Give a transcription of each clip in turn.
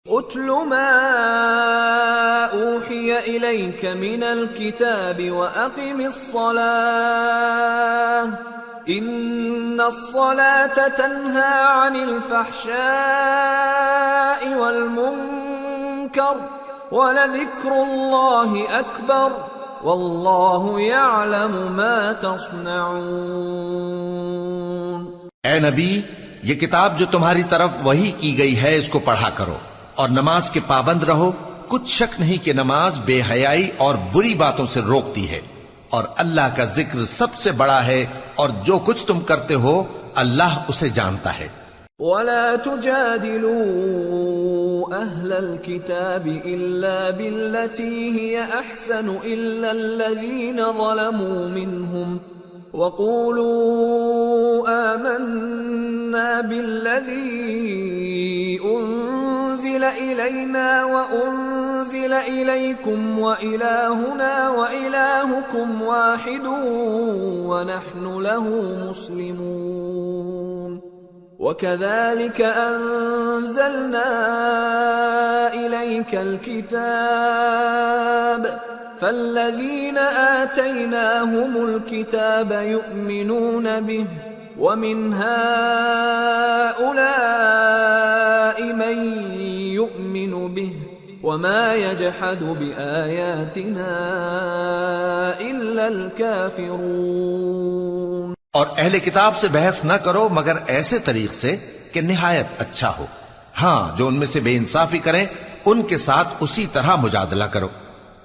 اتل ما اوحی الیک من الکتاب واقم الصلاة ان الصلاة تنہی عن الفحشاء والمنکر ولذکر اللہ اکبر واللہ یعلم ما تصنعون۔ اے نبی، یہ کتاب جو تمہاری طرف وحی کی گئی ہے اس کو پڑھا کرو اور نماز کے پابند رہو۔ کچھ شک نہیں کہ نماز بے حیائی اور بری باتوں سے روکتی ہے، اور اللہ کا ذکر سب سے بڑا ہے، اور جو کچھ تم کرتے ہو اللہ اسے جانتا ہے۔ وَلَا تُجَادِلُوا أَهْلَ الْكِتَابِ إِلَّا بِالَّتِي هِيَ أَحْسَنُ إِلَّا الَّذِينَ ظَلَمُوا مِنْهُمْ وَقُولُوا آمَنَّا بِالَّذِي أُنزِلَ إِلَيْنَا وَأُنزِلَ إِلَيْكُمْ وَإِلَٰهُنَا وَإِلَٰهُكُمْ وَاحِدٌ وَنَحْنُ لَهُ مُسْلِمُونَ وَكَذَلِكَ أَنزَلْنَا إِلَيْكَ الْكِتَابَ فَالَّذِينَ آتَيْنَاهُمُ الْكِتَابَ يُؤْمِنُونَ بِهِ وَمِنْ هَٰؤُلَاءِ مَن يُؤْمِنُ بِهِ وَمَا يَجْحَدُ بِآيَاتِنَا إِلَّا الْكَافِرُونَ۔ اور اہل کتاب سے بحث نہ کرو مگر ایسے طریق سے کہ نہایت اچھا ہو۔ ہاں، جو ان میں سے بے انصافی کریں ان کے ساتھ اسی طرح مجادلہ کرو،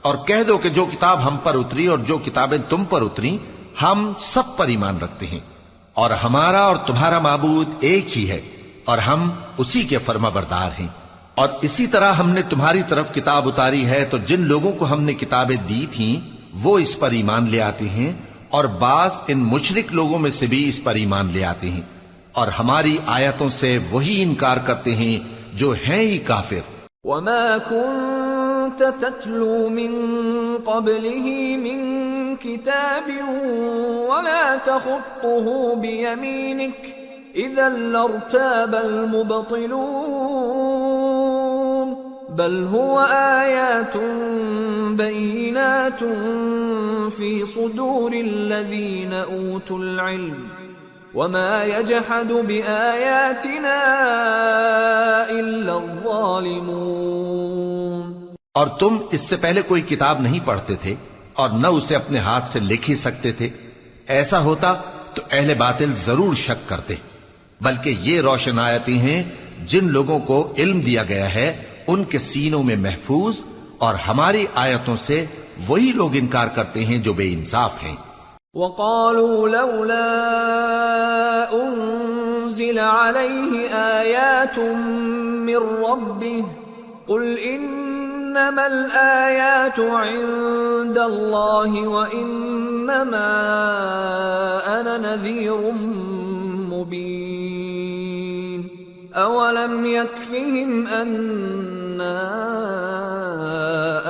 اور کہہ دو کہ جو کتاب ہم پر اتری اور جو کتابیں تم پر اتری ہم سب پر ایمان رکھتے ہیں، اور ہمارا اور تمہارا معبود ایک ہی ہے، اور ہم اسی کے فرما بردار ہیں۔ اور اسی طرح ہم نے تمہاری طرف کتاب اتاری ہے تو جن لوگوں کو ہم نے کتابیں دی تھیں وہ اس پر ایمان لے آتے ہیں، اور بعض ان مشرک لوگوں میں سے بھی اس پر ایمان لے آتے ہیں، اور ہماری آیتوں سے وہی انکار کرتے ہیں جو ہیں ہی کافر۔ وَمَا كُنْتَ تَتْلُو مِن قَبْلِهِ مِن كِتَابٍ وَلَا تَخُطُّهُ بِيَمِينِكَ إِذًا لَّارْتَابَ الْمُبْطِلُونَ بَلْ هُوَ آيَاتٌ بَيِّنَاتٌ فِي صُدُورِ الَّذِينَ أُوتُوا الْعِلْمَ وَمَا يَجْحَدُ بِآيَاتِنَا إِلَّا الظَّالِمُونَ۔ اور تم اس سے پہلے کوئی کتاب نہیں پڑھتے تھے اور نہ اسے اپنے ہاتھ سے لکھ ہی سکتے تھے۔ ایسا ہوتا تو اہل باطل ضرور شک کرتے، بلکہ یہ روشن آیتیں ہیں جن لوگوں کو علم دیا گیا ہے ان کے سینوں میں محفوظ، اور ہماری آیتوں سے وہی لوگ انکار کرتے ہیں جو بے انصاف ہیں۔ وَقَالُوا لَوْلَا أُنزِلَ عَلَيْهِ آيَاتٌ مِّن رَّبِّهِ قُلْ إِنَّمَا الْآيَاتُ عِندَ اللَّهِ وَإِنَّمَا أَنَا نَذِيرٌ مُّبِينٌ أَوَلَمْ يَكْفِهِمْ أَنَّا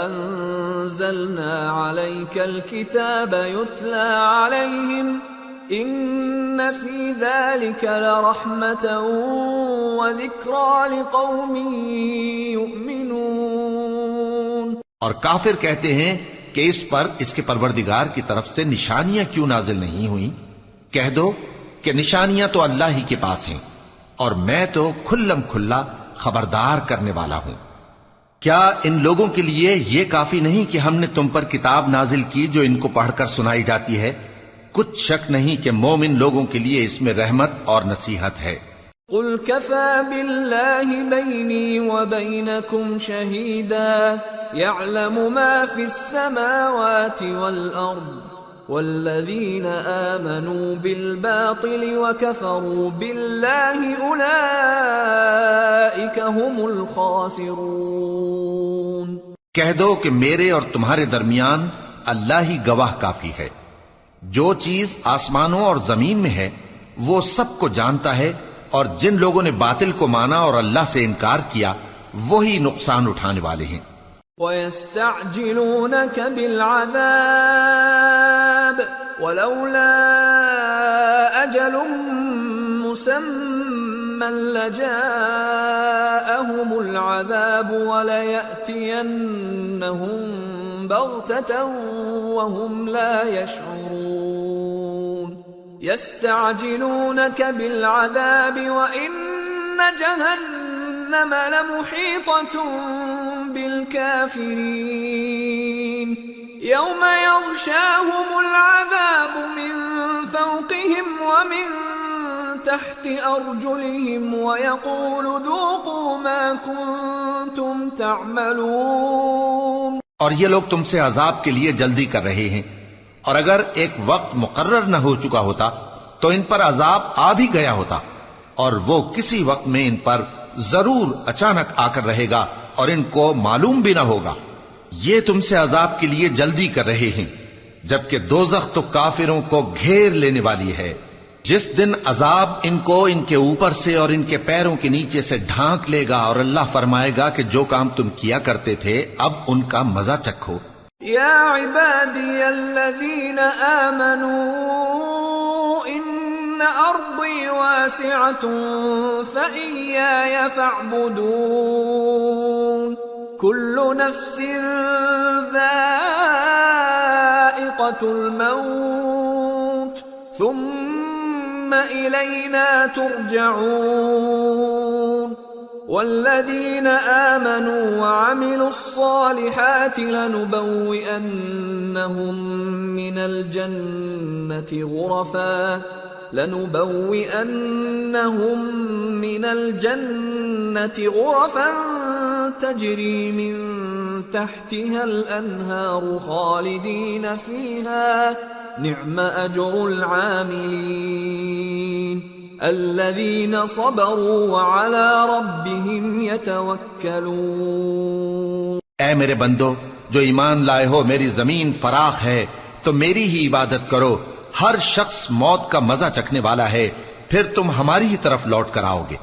أَنزَلْنَا عَلَيْكَ الْكِتَابَ يُتْلَى عَلَيْهِمْ إِنَّ فِي ذَلِكَ لَرَحْمَةً وَذِكْرَىٰ لِقَوْمٍ يُؤْمِنُونَ۔ اور کافر کہتے ہیں کہ اس پر اس کے پروردگار کی طرف سے نشانیاں کیوں نازل نہیں ہوئیں؟ کہہ دو کہ نشانیاں تو اللہ ہی کے پاس ہیں، اور میں تو کھلم کھلا خبردار کرنے والا ہوں۔ کیا ان لوگوں کے لیے یہ کافی نہیں کہ ہم نے تم پر کتاب نازل کی جو ان کو پڑھ کر سنائی جاتی ہے؟ کچھ شک نہیں کہ مومن لوگوں کے لیے اس میں رحمت اور نصیحت ہے۔ قُلْ كَفَى بِاللَّهِ بَيْنِي وَبَيْنَكُمْ شَهِيدًا يَعْلَمُ مَا فِي السَّمَاوَاتِ وَالْأَرْضِ وَالَّذِينَ آمَنُوا بِالْبَاطِلِ وَكَفَرُوا بِاللَّهِ أُولَئِكَ هُمُ الْخَاسِرُونَ۔ کہہ دو کہ میرے اور تمہارے درمیان اللہ ہی گواہ کافی ہے۔ جو چیز آسمانوں اور زمین میں ہے وہ سب کو جانتا ہے، اور جن لوگوں نے باطل کو مانا اور اللہ سے انکار کیا وہی نقصان اٹھانے والے ہیں۔ وَيَسْتَعْجِلُونَكَ بِالْعَذَابِ وَلَوْلَا أَجَلٌ مُّسَمًّى لجاءهم العذاب وليأتينهم بغتة وهم لا يشعرون يستعجلونك بالعذاب وإن جهنم لمحيطة بالكافرين يوم يغشاهم العذاب من فوقهم ومن تحت أرجلهم ويقول ذوقوا ما كنتم تعملون۔ اور یہ لوگ تم سے عذاب کے لیے جلدی کر رہے ہیں، اور اگر ایک وقت مقرر نہ ہو چکا ہوتا تو ان پر عذاب آ بھی گیا ہوتا، اور وہ کسی وقت میں ان پر ضرور اچانک آ کر رہے گا اور ان کو معلوم بھی نہ ہوگا۔ یہ تم سے عذاب کے لیے جلدی کر رہے ہیں، جبکہ دوزخ تو کافروں کو گھیر لینے والی ہے۔ جس دن عذاب ان کو ان کے اوپر سے اور ان کے پیروں کے نیچے سے ڈھانک لے گا، اور اللہ فرمائے گا کہ جو کام تم کیا کرتے تھے اب ان کا مزہ چکھو۔ یا عبادی الذین آمنوا ان ارضی واسعة فإیایا فاعبدون کل نفس ذائقة الموت ثم إلينا ترجعون والذين آمنوا وعملوا الصالحات لنبوئنهم من الجنة غرفا تجري من تحتها الأنهار خالدين فيها نعم أجر العاملين الذين صبروا وعلى ربهم يتوكلون۔ اے میرے بندو جو ایمان لائے ہو، میری زمین فراخ ہے تو میری ہی عبادت کرو۔ ہر شخص موت کا مزہ چکھنے والا ہے، پھر تم ہماری ہی طرف لوٹ کر آؤ گے۔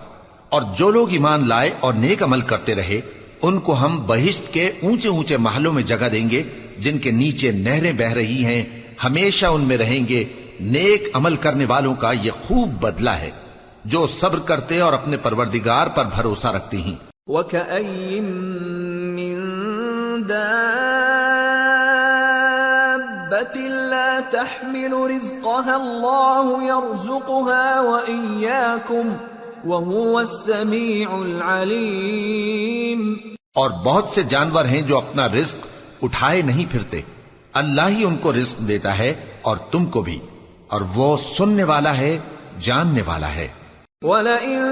اور جو لوگ ایمان لائے اور نیک عمل کرتے رہے ان کو ہم بہشت کے اونچے اونچے محلوں میں جگہ دیں گے جن کے نیچے نہریں بہہ رہی ہیں، ہمیشہ ان میں رہیں گے۔ نیک عمل کرنے والوں کا یہ خوب بدلہ ہے جو صبر کرتے اور اپنے پروردگار پر بھروسہ رکھتے ہیں۔ وَكَأَيٍّ مِّن دَابَّةٍ لَّا تَحْمِلُ رِزْقَهَا اللَّهُ يَرْزُقُهَا وَإِيَّاكُمْ وَهُوَ السَّمِيعُ الْعَلِيمُ۔ اور بہت سے جانور ہیں جو اپنا رزق اٹھائے نہیں پھرتے، اللہ ہی ان کو رزق دیتا ہے اور تم کو بھی، اور وہ سننے والا ہے، جاننے والا ہے۔ وَلَئِن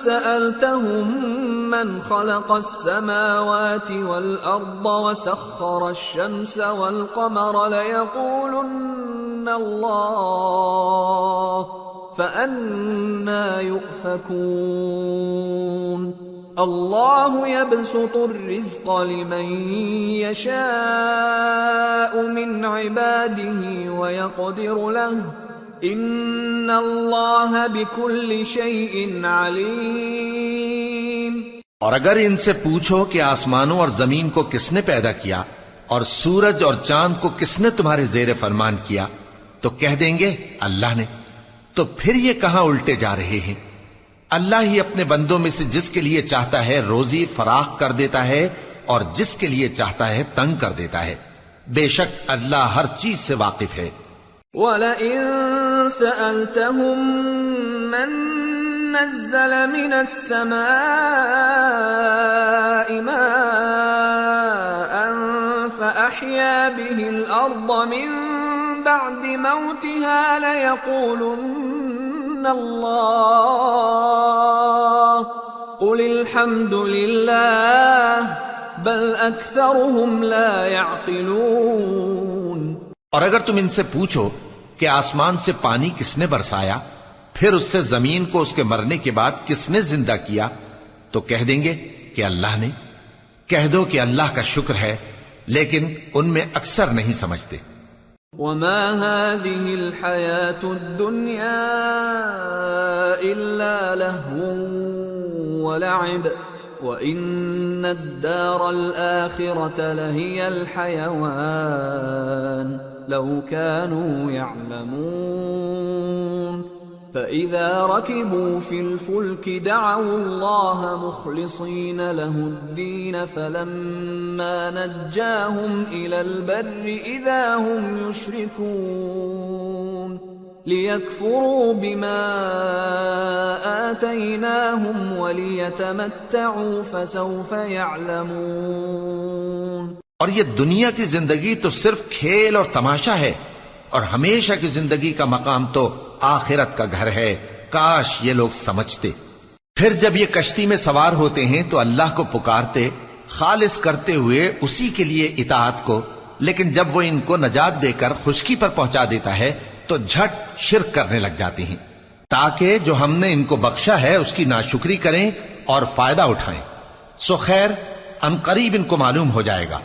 سَأَلْتَهُم مَّنْ خَلَقَ السَّمَاوَاتِ وَالْأَرْضَ وَسَخَّرَ الشَّمْسَ وَالْقَمَرَ لَيَقُولُنَّ اللَّهُ فَأَنَّىٰ يُؤْفَكُونَ۔ اللہ يبسط الرزق لمن يشاء من عباده ويقدر له ان اللہ بكل شيء علیم۔ اور اگر ان سے پوچھو کہ آسمانوں اور زمین کو کس نے پیدا کیا اور سورج اور چاند کو کس نے تمہارے زیر فرمان کیا تو کہہ دیں گے اللہ نے۔ تو پھر یہ کہاں الٹے جا رہے ہیں؟ اللہ ہی اپنے بندوں میں سے جس کے لیے چاہتا ہے روزی فراخ کر دیتا ہے اور جس کے لیے چاہتا ہے تنگ کر دیتا ہے۔ بے شک اللہ ہر چیز سے واقف ہے۔ وَلَئِن سَأَلْتَهُم مَّن نَّزَّلَ مِنَ السَّمَاءِ مَاءً فَأَحْيَا بِهِ الْأَرْضَ مِن بَعْدِ مَوْتِهَا لَيَقُولُنَّ اللَّهُ قُلِ الْحَمْدُ لِلَّهِ بَلْ أَكْثَرُهُمْ لَا يَعْقِلُونَ۔ اور اگر تم ان سے پوچھو کہ آسمان سے پانی کس نے برسایا، پھر اس سے زمین کو اس کے مرنے کے بعد کس نے زندہ کیا تو کہہ دیں گے کہ اللہ نے۔ کہہ دو کہ اللہ کا شکر ہے، لیکن ان میں اکثر نہیں سمجھتے۔ وما هذه الحياة الدنيا إلا لهو ولعب وإن الدار الآخرة لهي الحيوان لو كانوا يعلمون فإذا ركبوا في الفلك دعوا الله مخلصين له الدين فلما نجاهم إلى البر إذا هم يشركون ليكفروا بما آتيناهم وليتمتعوا فسوف يعلمون۔ اور یہ دنیا کی زندگی تو صرف کھیل اور تماشا ہے، اور ہمیشہ کی زندگی کا مقام تو آخرت کا گھر ہے، کاش یہ لوگ سمجھتے۔ پھر جب یہ کشتی میں سوار ہوتے ہیں تو اللہ کو پکارتے، خالص کرتے ہوئے اسی کے لیے اطاعت کو، لیکن جب وہ ان کو نجات دے کر خشکی پر پہنچا دیتا ہے تو جھٹ شرک کرنے لگ جاتے ہیں، تاکہ جو ہم نے ان کو بخشا ہے اس کی ناشکری کریں اور فائدہ اٹھائیں۔ سو خیر ان قریب ان کو معلوم ہو جائے گا۔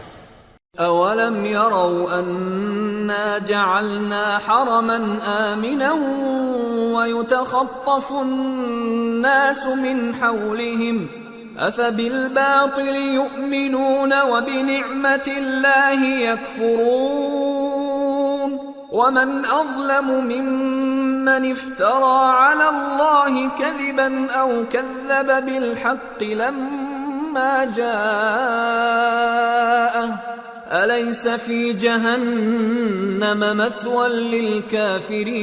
أَوَلَمْ يَرَوْا أَنَّا جَعَلْنَا حَرَمًا آمِنًا وَيُتَخَطَّفُ النَّاسُ مِنْ حَوْلِهِمْ أَفَبِالْبَاطِلِ يُؤْمِنُونَ وَبِنِعْمَةِ اللَّهِ يَكْفُرُونَ وَمَنْ أَظْلَمُ مِمَّنِ افْتَرَى عَلَى اللَّهِ كَذِبًا أَوْ كَذَّبَ بِالْحَقِّ لَمَّا جَاءَهُ أَلَيْسَ فِي جَهَنَّمَ مَثْوًى لِلْكَافِرِينَ۔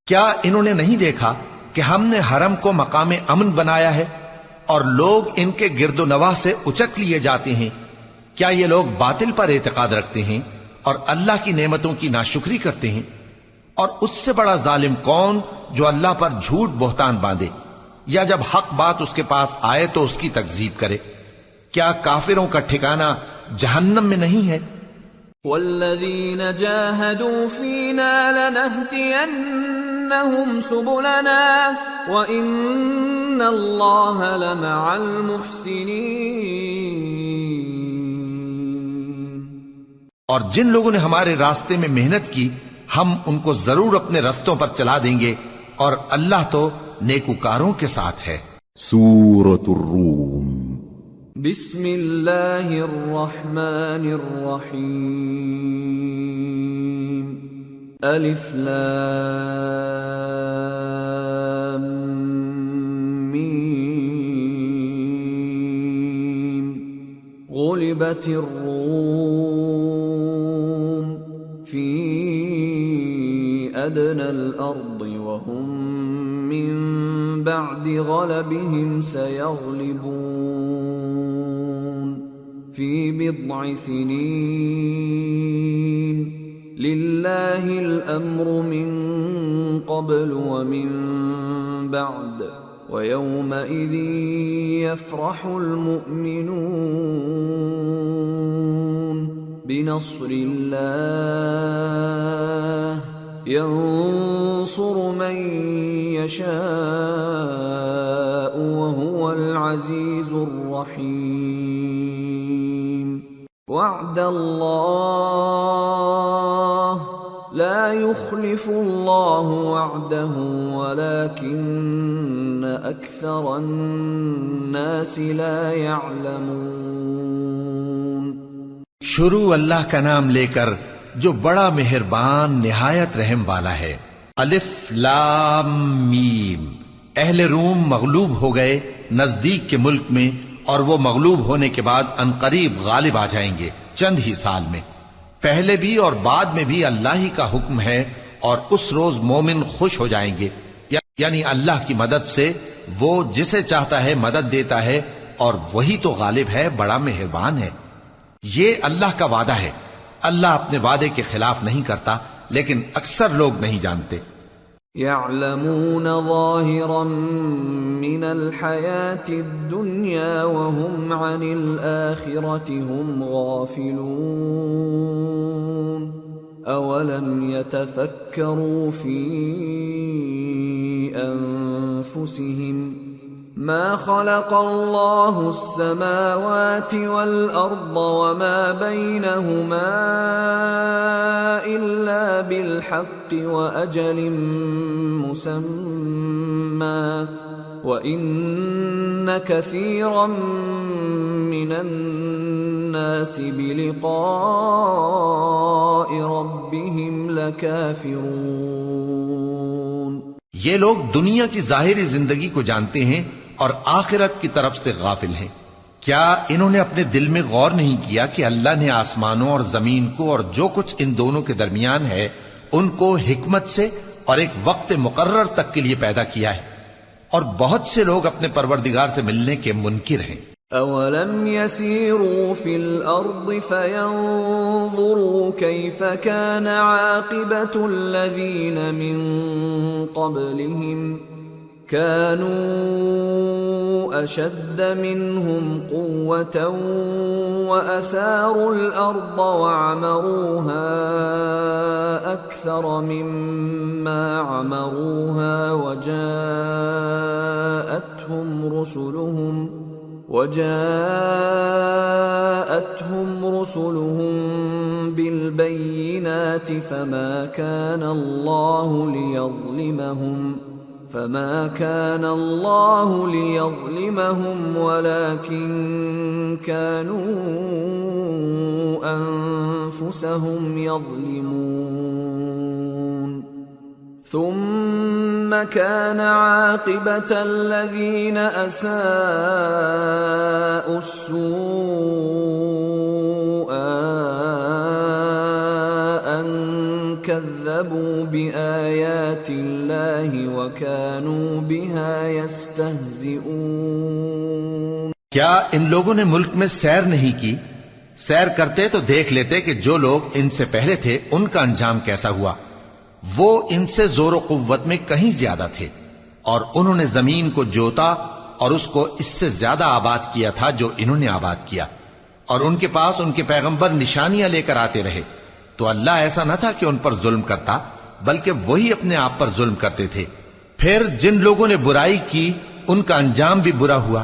کیا انہوں نے نہیں دیکھا کہ ہم نے حرم کو مقام امن بنایا ہے اور لوگ ان کے گرد و نواح سے اچک لیے جاتے ہیں؟ کیا یہ لوگ باطل پر اعتقاد رکھتے ہیں اور اللہ کی نعمتوں کی ناشکری کرتے ہیں؟ اور اس سے بڑا ظالم کون جو اللہ پر جھوٹ بہتان باندھے، یا جب حق بات اس کے پاس آئے تو اس کی تکذیب کرے؟ کیا کافروں کا ٹھکانہ جہنم میں نہیں ہے؟ والذین جاہدوا فینا لنہدینہم سبلنا وإن اللہ لمع المحسنین۔ اور جن لوگوں نے ہمارے راستے میں محنت کی ہم ان کو ضرور اپنے رستوں پر چلا دیں گے، اور اللہ تو نیکوکاروں کے ساتھ ہے۔ سورة الروم۔ بسم اللہ الرحمن الرحیم۔ الف لام میم۔ غلبت الروم فی ادنى الارض وهم من بعد غلبهم سيغلبون في بضع سنين لله الأمر من قبل ومن بعد ويومئذ يفرح المؤمنون بنصر الله ينصر من يشاء وهو العزيز الرحيم وعد الله لا يخلف الله وعده ولكن أكثر الناس لا يعلمون۔ شروع اللہ کا نام لے کر جو بڑا مہربان نہایت رحم والا ہے۔ الف لام میم۔ اہل روم مغلوب ہو گئے نزدیک کے ملک میں، اور وہ مغلوب ہونے کے بعد عنقریب غالب آ جائیں گے چند ہی سال میں۔ پہلے بھی اور بعد میں بھی اللہ ہی کا حکم ہے، اور اس روز مومن خوش ہو جائیں گے، یعنی اللہ کی مدد سے وہ جسے چاہتا ہے مدد دیتا ہے، اور وہی تو غالب ہے، بڑا مہربان ہے۔ یہ اللہ کا وعدہ ہے، اللہ اپنے وعدے کے خلاف نہیں کرتا، لیکن اکثر لوگ نہیں جانتے۔ يعلمون ظاهرا من الحياة الدنيا وهم عن الآخرة هم غافلون أولم يتفكروا في أنفسهم ما خلق الله السماوات والأرض وما بينهما إلا بالحق وأجل مسمى وإن كثيرا من الناس بلقاء ربهم لكافرون۔ یہ لوگ دنیا کی ظاہری زندگی کو جانتے ہیں اور آخرت کی طرف سے غافل ہیں۔ کیا انہوں نے اپنے دل میں غور نہیں کیا کہ اللہ نے آسمانوں اور زمین کو اور جو کچھ ان دونوں کے درمیان ہے ان کو حکمت سے اور ایک وقت مقرر تک کے لیے پیدا کیا ہے، اور بہت سے لوگ اپنے پروردگار سے ملنے کے منکر ہیں۔ أَوَلَمْ يَسِيرُوا فِي الْأَرْضِ فَيَنظُرُوا كَيْفَ كَانَ عَاقِبَةُ الَّذِينَ مِن قَبْلِهِمْ كَانُوا أَشَدَّ مِنْهُمْ قُوَّةً وَأَثَارُوا الْأَرْضَ وَعَمَرُوهَا أَكْثَرَ مِمَّا عَمَرُوهَا وجاءتهم رسلهم بالبينات فما كان الله ليظلمهم ولكن كانوا أنفسهم يظلمون ثم كان عاقبة الذين أساءوا السوء أن كذبوا بآيات الله وكانوا بها يستهزئون۔ کیا ان لوگوں نے ملک میں سیر نہیں کی؟ سیر کرتے تو دیکھ لیتے کہ جو لوگ ان سے پہلے تھے ان کا انجام کیسا ہوا۔ وہ ان سے زور و قوت میں کہیں زیادہ تھے، اور انہوں نے زمین کو جوتا اور اس کو اس سے زیادہ آباد کیا تھا جو انہوں نے آباد کیا، اور ان کے پاس ان کے پیغمبر نشانیاں لے کر آتے رہے، تو اللہ ایسا نہ تھا کہ ان پر ظلم کرتا، بلکہ وہی اپنے آپ پر ظلم کرتے تھے۔ پھر جن لوگوں نے برائی کی ان کا انجام بھی برا ہوا،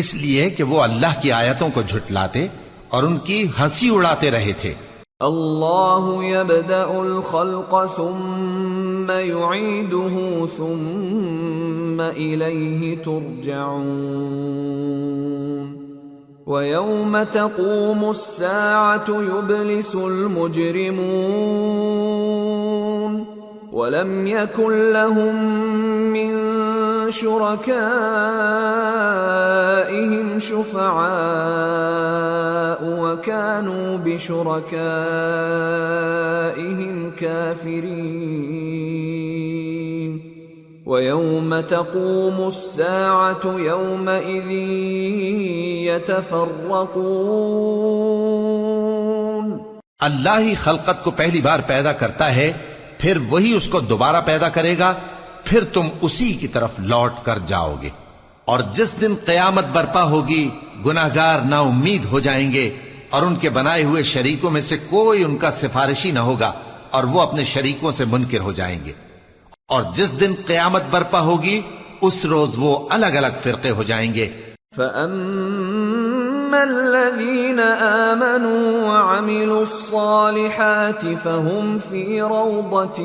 اس لیے کہ وہ اللہ کی آیتوں کو جھٹلاتے اور ان کی ہنسی اڑاتے رہے تھے۔ اللہ يبدأ الخلق ثم يعيده ثم إليه ترجعون ويوم تقوم الساعة يبلس المجرمون ولم يكن لهم من شركائهم شفعاء وكانوا بشركائهم كافرين ويوم تقوم الساعة يومئذ يتفرقون۔ اللہ ہی خلقت کو پہلی بار پیدا کرتا ہے، پھر وہی اس کو دوبارہ پیدا کرے گا، پھر تم اسی کی طرف لوٹ کر جاؤ گے۔ اور جس دن قیامت برپا ہوگی گناہگار نا امید ہو جائیں گے، اور ان کے بنائے ہوئے شریکوں میں سے کوئی ان کا سفارشی نہ ہوگا، اور وہ اپنے شریکوں سے منکر ہو جائیں گے۔ اور جس دن قیامت برپا ہوگی اس روز وہ الگ الگ فرقے ہو جائیں گے۔ فَأَمَّا الَّذِينَ آمَنُوا وَعَمِلُوا الصَّالِحَاتِ فَهُمْ فِي رَوْضَةٍ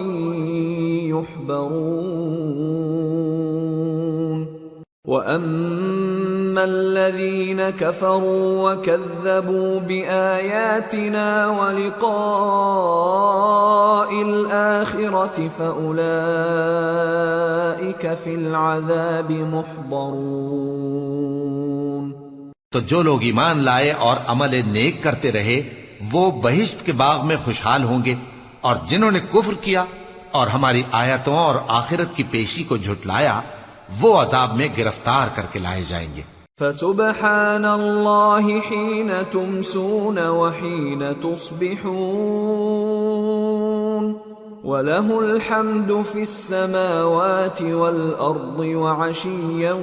يُحْبَرُونَ وَأَمَّا الَّذِينَ كَفَرُوا وَكَذَّبُوا بِآيَاتِنَا وَلِقَاءِ الْآخِرَةِ فَأُولَئِكَ فِي الْعَذَابِ مُحْضَرُونَ۔ تو جو لوگ ایمان لائے اور عمل نیک کرتے رہے وہ بہشت کے باغ میں خوشحال ہوں گے، اور جنہوں نے کفر کیا اور ہماری آیتوں اور آخرت کی پیشی کو جھٹلایا وہ عذاب میں گرفتار کر کے لائے جائیں گے۔ فسبحان اللہ حین تمسون وحین تصبحون وَلَهُ الْحَمْدُ فِي السَّمَاوَاتِ وَالْأَرْضِ وَعَشِيًّا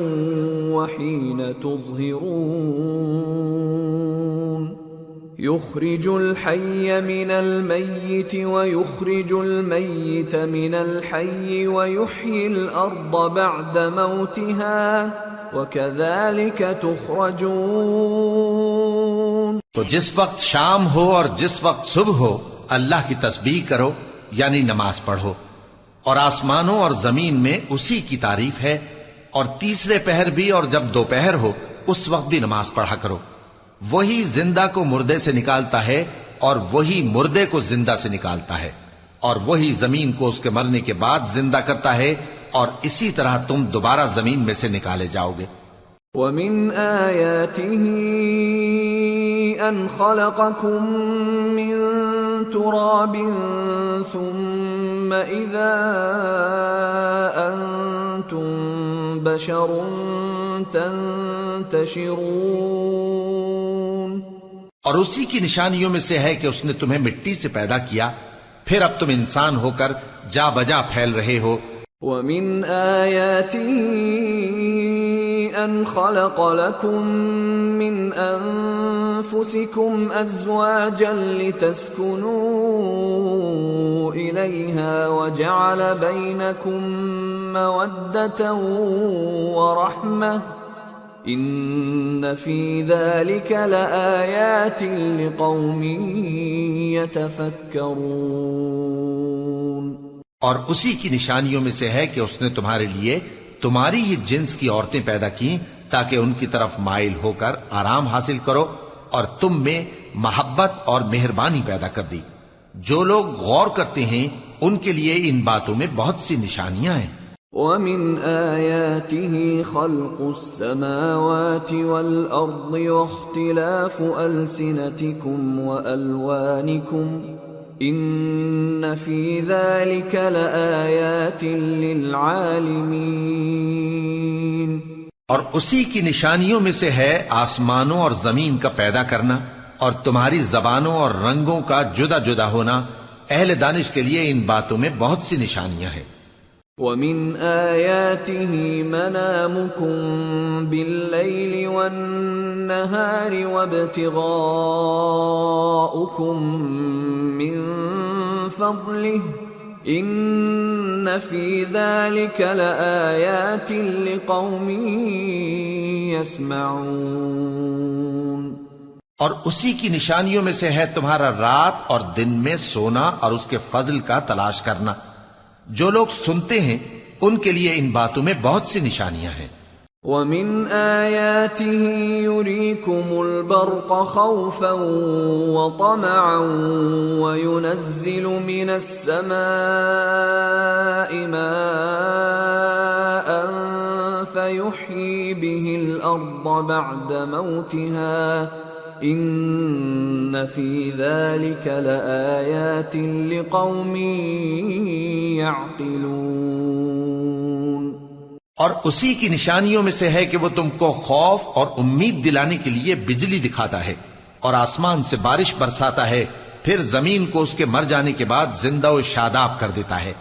وَحِينَ تُظْهِرُونَ يُخْرِجُ الْحَيَّ مِنَ الْمَيِّتِ وَيُخْرِجُ الْمَيِّتَ مِنَ الْحَيِّ وَيُحْيِي الْأَرْضَ بَعْدَ مَوْتِهَا وَكَذَلِكَ تُخْرَجُونَ۔ تو جس وقت شام ہو اور جس وقت صبح ہو اللہ کی تسبیح کرو، یعنی نماز پڑھو، اور آسمانوں اور زمین میں اسی کی تعریف ہے، اور تیسرے پہر بھی اور جب دوپہر ہو اس وقت بھی نماز پڑھا کرو۔ وہی زندہ کو مردے سے نکالتا ہے اور وہی مردے کو زندہ سے نکالتا ہے، اور وہی زمین کو اس کے مرنے کے بعد زندہ کرتا ہے اور اسی طرح تم دوبارہ زمین میں سے نکالے جاؤ گے۔ وَمِنْ آيَاتِهِ أَنْ خَلَقَكُم مِّن تُرَابٍ ثُمَّ إِذَا أَنْتُمْ بَشَرٌ تَنْتَشِرُونَ۔ اور اسی کی نشانیوں میں سے ہے کہ اس نے تمہیں مٹی سے پیدا کیا، پھر اب تم انسان ہو کر جا بجا پھیل رہے ہو۔ وَمِنْ آيَاتِهِ أَنْ خَلَقَ لَكُم مِّنْ أَنفُسِكُمْ أَزْوَاجًا لِتَسْكُنُوا إِلَيْهَا وَجَعَلَ بَيْنَكُم مَّوَدَّةً وَرَحْمَةً إِنَّ فِي ذَلِكَ لَآيَاتٍ لِقَوْمٍ يَتَفَكَّرُونَ۔ اور اسی کی نشانیوں میں سے ہے کہ اس نے تمہارے لیے تمہاری ہی جنس کی عورتیں پیدا کی تاکہ ان کی طرف مائل ہو کر آرام حاصل کرو، اور تم میں محبت اور مہربانی پیدا کر دی۔ جو لوگ غور کرتے ہیں ان کے لیے ان باتوں میں بہت سی نشانیاں ہیں۔ وَمِنْ آيَاتِهِ خَلْقُ السَّمَاوَاتِ وَالْأَرْضِ وَاخْتِلَافُ أَلْسِنَتِكُمْ وَأَلْوَانِكُمْ إِنَّ فِي ذَلِكَ لَآيَاتٍ لِلْعَالِمِينَ۔ اور اسی کی نشانیوں میں سے ہے آسمانوں اور زمین کا پیدا کرنا اور تمہاری زبانوں اور رنگوں کا جدا جدا ہونا، اہل دانش کے لیے ان باتوں میں بہت سی نشانیاں ہیں۔ وَمِنْ آيَاتِهِ مَنَامُكُمْ بِاللَّيْلِ وَالنَّهَارِ وَابْتِغَاؤُكُمْ مِنْ فَضْلِهِ إِنَّ فِي ذَلِكَ لَآيَاتٍ لِقَوْمٍ يَسْمَعُونَ۔ اور اسی کی نشانیوں میں سے ہے تمہارا رات اور دن میں سونا اور اس کے فضل کا تلاش کرنا۔ جو لوگ سنتے ہیں ان کے لیے ان باتوں میں بہت سی نشانیاں ہیں۔ وَمِنْ آيَاتِهِ يُرِيكُمُ الْبَرْقَ خَوْفًا وَطَمَعًا وَيُنَزِّلُ مِنَ السَّمَاءِ مَاءً فَيُحْيِي بِهِ الْأَرْضَ بَعْدَ مَوْتِهَا إِنَّ فِي ذَلِكَ لَآيَاتٍ لِقَوْمٍ يَعْقِلُونَ۔ اور اسی کی نشانیوں میں سے ہے کہ وہ تم کو خوف اور امید دلانے کے لیے بجلی دکھاتا ہے اور آسمان سے بارش برساتا ہے، پھر زمین کو اس کے مر جانے کے بعد زندہ و شاداب کر دیتا ہے۔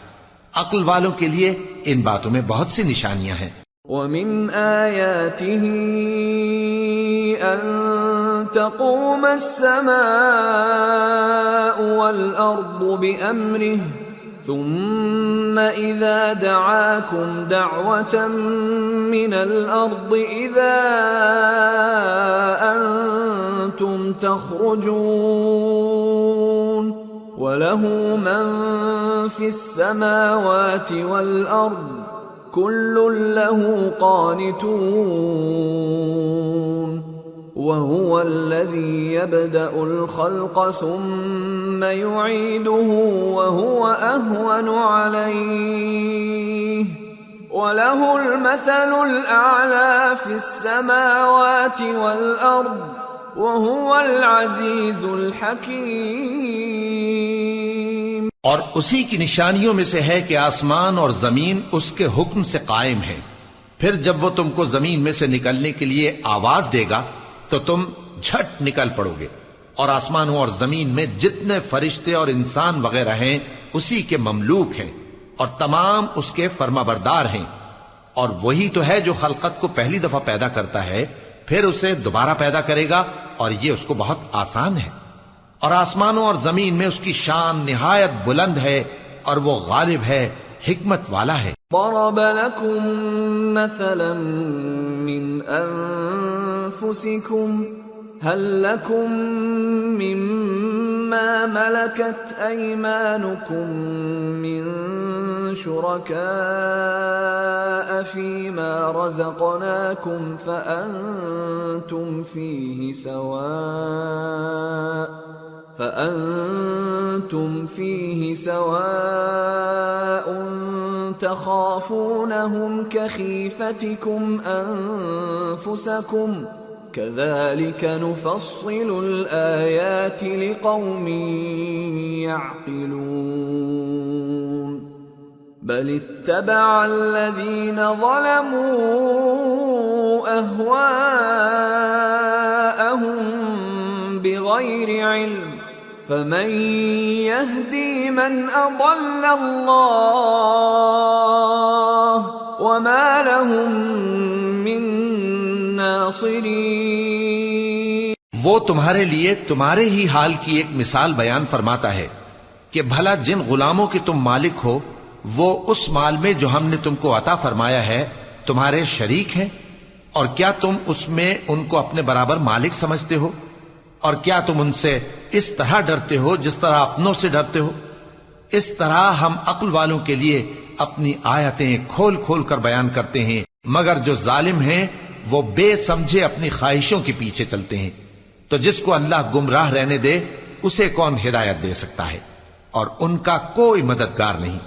عقل والوں کے لیے ان باتوں میں بہت سی نشانیاں ہیں۔ وَمِنْ آيَاتِهِ أَن تَقُومَ السَّمَاءُ وَالْأَرْضُ بِأَمْرِهِ ثُمَّ إِذَا دَعَاكُمْ دَعْوَةً مِّنَ الْأَرْضِ إِذَا أَنْتُمْ تَخْرُجُونَ وَلَهُ مَنْ فِي السَّمَاوَاتِ وَالْأَرْضِ كُلٌّ لَهُ قَانِتُونَ وَهُوَ الَّذِي يَبْدَأُ الْخَلْقَ ثُمَّ يُعِيدُهُ وَهُوَ أَهْوَنُ عَلَيْهِ وَلَهُ الْمَثَلُ الْأَعْلَى فِي السَّمَاوَاتِ وَالْأَرْضِ وَهُوَ الْعَزِيزُ الْحَكِيمُ۔ اور اسی کی نشانیوں میں سے ہے کہ آسمان اور زمین اس کے حکم سے قائم ہے، پھر جب وہ تم کو زمین میں سے نکلنے کے لیے آواز دے گا تو تم جھٹ نکل پڑو گے، اور آسمانوں اور زمین میں جتنے فرشتے اور انسان وغیرہ ہیں اسی کے مملوک ہیں، اور تمام اس کے فرمانبردار ہیں۔ اور وہی تو ہے جو خلقت کو پہلی دفعہ پیدا کرتا ہے، پھر اسے دوبارہ پیدا کرے گا، اور یہ اس کو بہت آسان ہے۔ اور آسمانوں اور زمین میں اس کی شان نہایت بلند ہے، اور وہ غالب ہے، حکمت والا ہے۔ ضرب لكم مثلا من أنفسكم هل لكم مما ملكت أيمانكم من شركاء فيما رزقناكم فأنتم فأنتم فيه سواء تخافونهم كخيفتكم أنفسكم كذلك نفصل الآيات لقوم يعقلون بل اتبع الذين ظلموا أهواءهم بغير علم فمن يهدي من أضل الله وما لهم من ناصرين۔ وہ تمہارے لیے تمہارے ہی حال کی ایک مثال بیان فرماتا ہے کہ بھلا جن غلاموں کے تم مالک ہو وہ اس مال میں جو ہم نے تم کو عطا فرمایا ہے تمہارے شریک ہیں، اور کیا تم اس میں ان کو اپنے برابر مالک سمجھتے ہو؟ اور کیا تم ان سے اس طرح ڈرتے ہو جس طرح اپنوں سے ڈرتے ہو؟ اس طرح ہم عقل والوں کے لیے اپنی آیتیں کھول کھول کر بیان کرتے ہیں، مگر جو ظالم ہیں وہ بے سمجھے اپنی خواہشوں کے پیچھے چلتے ہیں، تو جس کو اللہ گمراہ رہنے دے اسے کون ہدایت دے سکتا ہے، اور ان کا کوئی مددگار نہیں۔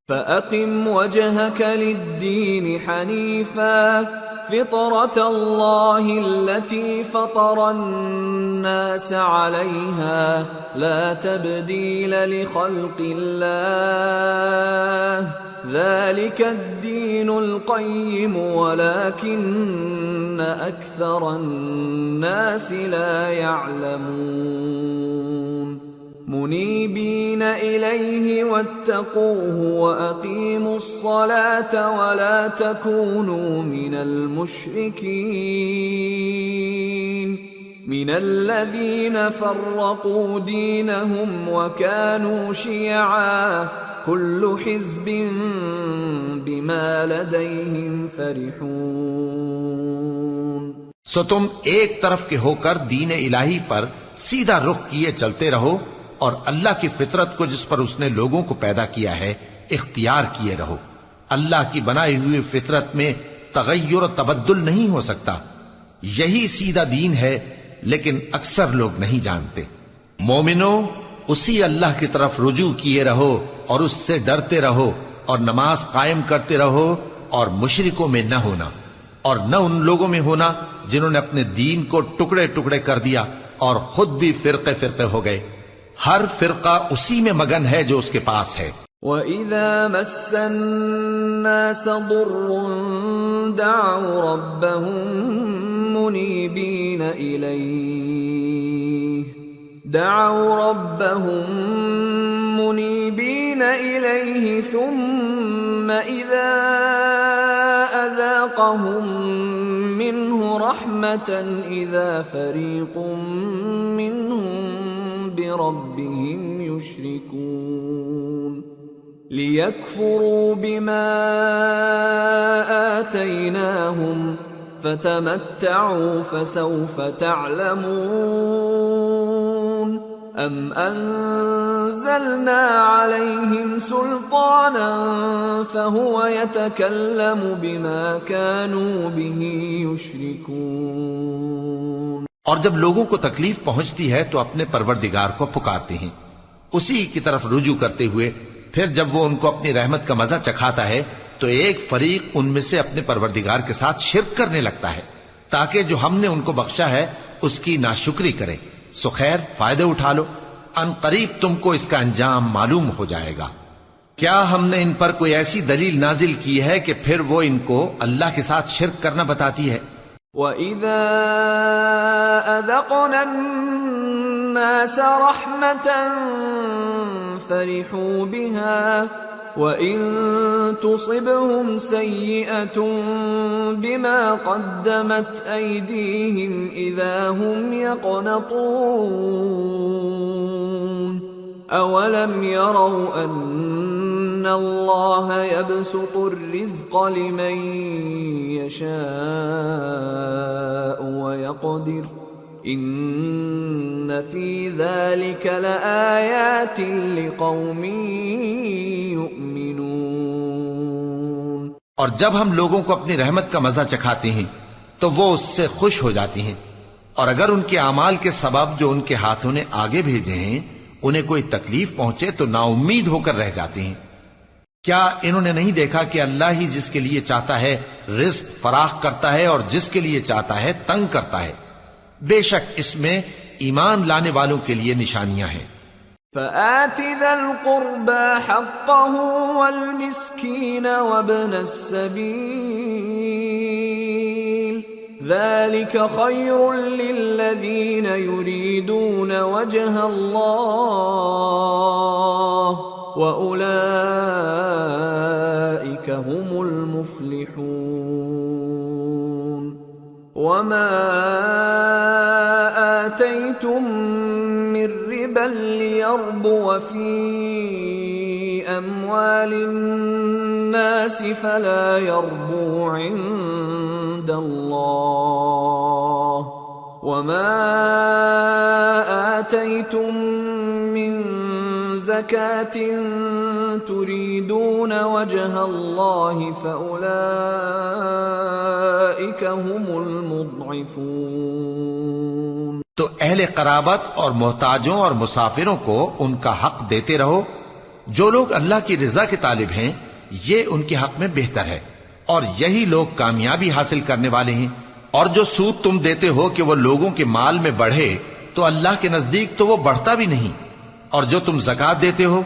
فَأَقِمْ وَجْهَكَ لِلدِّينِ حَنِيفًا فطرة الله التي فطر الناس عليها لا تبديل لخلق الله ذلك الدين القيم ولكن أكثر الناس لا يعلمون منيبين إليه واتقوه وأقيموا الصلاة ولا تكونوا من المشركين من الذين فرقوا دينهم وكانوا شيعا كل حزب بما لديهم فرحون۔ سو تم ایک طرف کے ہو کر دین الہی پر سیدھا رخ کیے چلتے رہو، اور اللہ کی فطرت کو جس پر اس نے لوگوں کو پیدا کیا ہے اختیار کیے رہو۔ اللہ کی بنائی ہوئی فطرت میں تغیر و تبدل نہیں ہو سکتا، یہی سیدھا دین ہے، لیکن اکثر لوگ نہیں جانتے۔ مومنو، اسی اللہ کی طرف رجوع کیے رہو اور اس سے ڈرتے رہو، اور نماز قائم کرتے رہو، اور مشرکوں میں نہ ہونا، اور نہ ان لوگوں میں ہونا جنہوں نے اپنے دین کو ٹکڑے ٹکڑے کر دیا اور خود بھی فرقے فرقے ہو گئے۔ ہر فرقہ اسی میں مگن ہے جو اس کے پاس ہے۔ وَإِذَا مَسَّ النَّاسَ ضُرٌّ دَعَوْا رَبَّهُم مُنِيبِينَ إِلَيْهِ ثُمَّ إِذَا أَذَاقَهُم مِّنْهُ رَحْمَةً إِذَا فَرِيقٌ مِّنْهُم بربهم يشركون ليكفروا بما آتيناهم فتمتعوا فسوف تعلمون أم أنزلنا عليهم سلطانا فهو يتكلم بما كانوا به يشركون۔ اور جب لوگوں کو تکلیف پہنچتی ہے تو اپنے پروردگار کو پکارتے ہیں، اسی کی طرف رجوع کرتے ہوئے، پھر جب وہ ان کو اپنی رحمت کا مزہ چکھاتا ہے تو ایک فریق ان میں سے اپنے پروردگار کے ساتھ شرک کرنے لگتا ہے تاکہ جو ہم نے ان کو بخشا ہے اس کی ناشکری کریں۔ سو خیر، فائدے اٹھا لو، ان قریب تم کو اس کا انجام معلوم ہو جائے گا۔ کیا ہم نے ان پر کوئی ایسی دلیل نازل کی ہے کہ پھر وہ ان کو اللہ کے ساتھ شرک کرنا بتاتی ہے؟ وَإِذَا أَذَقْنَا النَّاسَ رَحْمَةً فَرِحُوا بِهَا وَإِن تُصِبْهُمْ سَيِّئَةٌ بِمَا قَدَّمَتْ أَيْدِيهِمْ إِذَا هُمْ يَقْنَطُونَ أَوَلَمْ يَرَوْا أَنَّ اللَّهَ يَبْسُطُ الرِّزْقَ لِمَن يَشَاءُ وَيَقْدِرُ إِنَّ فِي ذَلِكَ لَآيَاتٍ لِقَوْمٍ يُؤْمِنُونَ۔ اور جب ہم لوگوں کو اپنی رحمت کا مزہ چکھاتے ہیں تو وہ اس سے خوش ہو جاتی ہیں، اور اگر ان کے اعمال کے سبب جو ان کے ہاتھوں نے آگے بھیجے ہیں انہیں کوئی تکلیف پہنچے تو نا امید ہو کر رہ جاتے ہیں۔ کیا انہوں نے نہیں دیکھا کہ اللہ ہی جس کے لیے چاہتا ہے رزق فراخ کرتا ہے اور جس کے لیے چاہتا ہے تنگ کرتا ہے؟ بے شک اس میں ایمان لانے والوں کے لیے نشانیاں ہیں۔ فآت ذا القربى حقه والمسكين وابن السبيل ذلك خير للذين يريدون وجه الله وأولئك هم المفلحون وما آتيتم من ربا ليربو في أموال الناس فلا يربو عند الله وما آتيتم من زكاة تريدون وجه الله فأولئك هم المضعفون۔ تو اہل قرابت اور محتاجوں اور مسافروں کو ان کا حق دیتے رہو۔ جو لوگ اللہ کی رضا کے طالب ہیں یہ ان کے حق میں بہتر ہے، اور یہی لوگ کامیابی حاصل کرنے والے ہیں۔ اور جو سود تم دیتے ہو کہ وہ لوگوں کے مال میں بڑھے تو اللہ کے نزدیک تو وہ بڑھتا بھی نہیں، اور جو تم زکوٰۃ دیتے ہو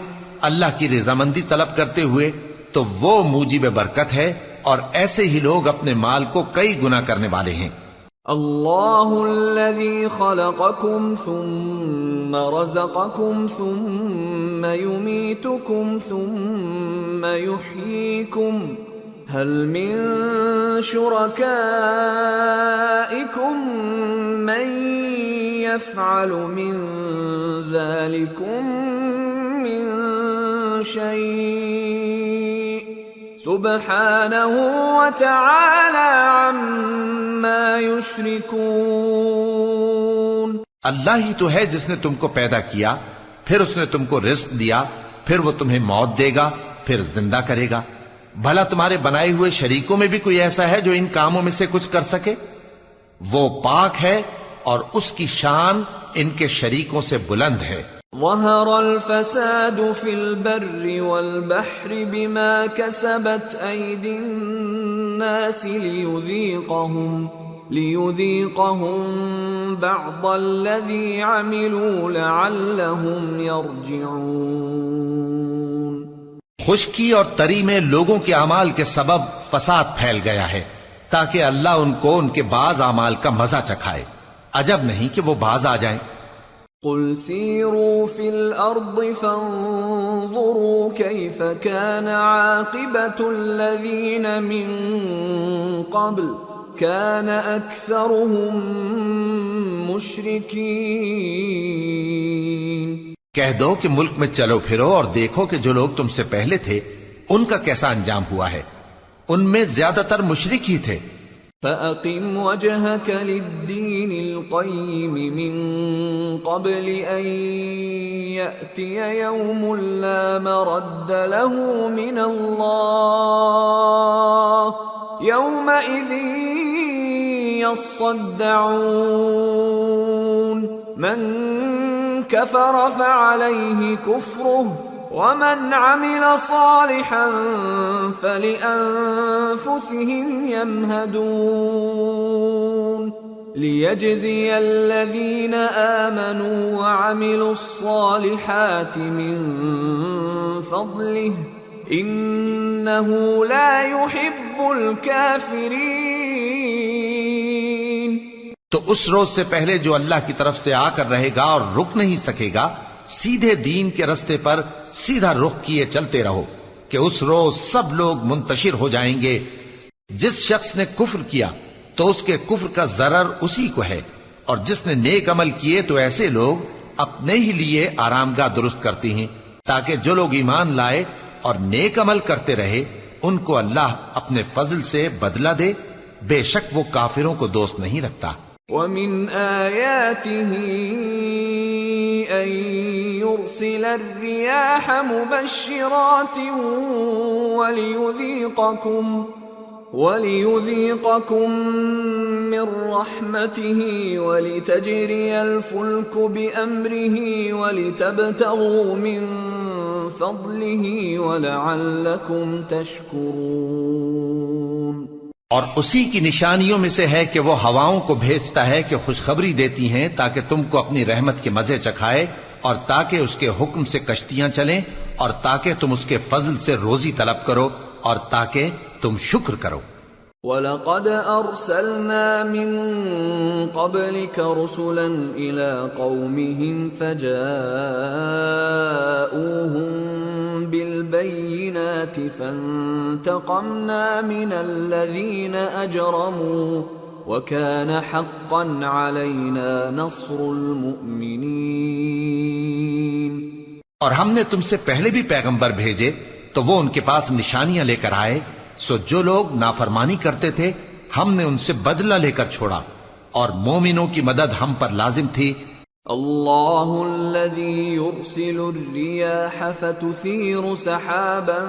اللہ کی رضامندی طلب کرتے ہوئے تو وہ موجب برکت ہے، اور ایسے ہی لوگ اپنے مال کو کئی گنا کرنے والے ہیں۔ اللہ الذي خلقكم ثم رزقكم ثم يميتكم ثم يحييكم هل من شركائكم من يفعل من ذلكم من شيء سبحانه وتعالى عما يشركون۔ اللہ ہی تو ہے جس نے تم کو پیدا کیا، پھر اس نے تم کو رزق دیا، پھر وہ تمہیں موت دے گا، پھر زندہ کرے گا۔ بھلا تمہارے بنائے ہوئے شریکوں میں بھی کوئی ایسا ہے جو ان کاموں میں سے کچھ کر سکے؟ وہ پاک ہے اور اس کی شان ان کے شریکوں سے بلند ہے۔ ظهر الفساد في البر والبحر بما كسبت أيدي الناس ليذيقهم بعض الذي عملوا لعلهم يرجعون۔ خشکی اور تری میں لوگوں کے اعمال کے سبب فساد پھیل گیا ہے تاکہ اللہ ان کو ان کے بعض اعمال کا مزہ چکھائے۔ عجب نہیں کہ وہ باز آ جائیں۔ قل سیروا فی الارض فانظروا کیف کان عاقبۃ الذین من قبل کان اکثرهم مشرکین۔ کہہ دو کہ ملک میں چلو پھرو اور دیکھو کہ جو لوگ تم سے پہلے تھے ان کا کیسا انجام ہوا ہے، ان میں زیادہ تر مشرک ہی تھے۔ فَأَقِمْ وَجْهَكَ لِلدِّينِ الْقَيِّمِ مِنْ قَبْلِ أَنْ يَأْتِيَ يَوْمٌ لَا مَرَدَّ لَهُ مِنَ اللَّهِ يَوْمَئِذٍ يَصَّدَّعُونَ مَنْ كَفَرَ فَعَلَيْهِ كُفْرُهُ وَمَنْ عَمِلَ صَالِحًا فَلِأَنفُسِهِمْ يَمْهَدُونَ لِيَجْزِيَ الَّذِينَ آمَنُوا وَعَمِلُوا الصَّالِحَاتِ مِنْ فَضْلِهِ إِنَّهُ لَا يُحِبُّ الْكَافِرِينَ۔ تو اس روز سے پہلے جو اللہ کی طرف سے آ کر رہے گا اور رک نہیں سکے گا، سیدھے دین کے رستے پر سیدھا رخ کیے چلتے رہو کہ اس روز سب لوگ منتشر ہو جائیں گے۔ جس شخص نے کفر کیا تو اس کے کفر کا ضرر اسی کو ہے، اور جس نے نیک عمل کیے تو ایسے لوگ اپنے ہی لیے آرام گاہ درست کرتی ہیں تاکہ جو لوگ ایمان لائے اور نیک عمل کرتے رہے ان کو اللہ اپنے فضل سے بدلہ دے۔ بے شک وہ کافروں کو دوست نہیں رکھتا۔ وَمِنْ آيَاتِهِ أَن يُرْسِلَ الرِّيَاحَ مُبَشِّرَاتٍ وَلِيُذِيقَكُم مِّن رَّحْمَتِهِ وَلِتَجْرِيَ الْفُلْكُ بِأَمْرِهِ وَلِتَبْتَغُوا مِن فَضْلِهِ وَلَعَلَّكُمْ تَشْكُرُونَ۔ اور اسی کی نشانیوں میں سے ہے کہ وہ ہواؤں کو بھیجتا ہے کہ خوشخبری دیتی ہیں تاکہ تم کو اپنی رحمت کے مزے چکھائے، اور تاکہ اس کے حکم سے کشتیاں چلیں، اور تاکہ تم اس کے فضل سے روزی طلب کرو، اور تاکہ تم شکر کرو۔ وَلَقَدْ أَرْسَلْنَا مِن قَبْلِكَ رُسُلًا إِلَىٰ قَوْمِهِمْ فَجَاءُوهُم بِالْبَيِّنَاتِ فَانتَقَمْنَا مِنَ الَّذِينَ أَجْرَمُوا وَكَانَ حَقًّا عَلَيْنَا نَصْرُ الْمُؤْمِنِينَ۔ اور ہم نے تم سے پہلے بھی پیغمبر بھیجے تو وہ ان کے پاس نشانیاں لے کر آئے، سو جو لوگ نافرمانی کرتے تھے ہم نے ان سے بدلہ لے کر چھوڑا، اور مومنوں کی مدد ہم پر لازم تھی۔ اللہ الذی یرسل الریاح فتثیر سحابا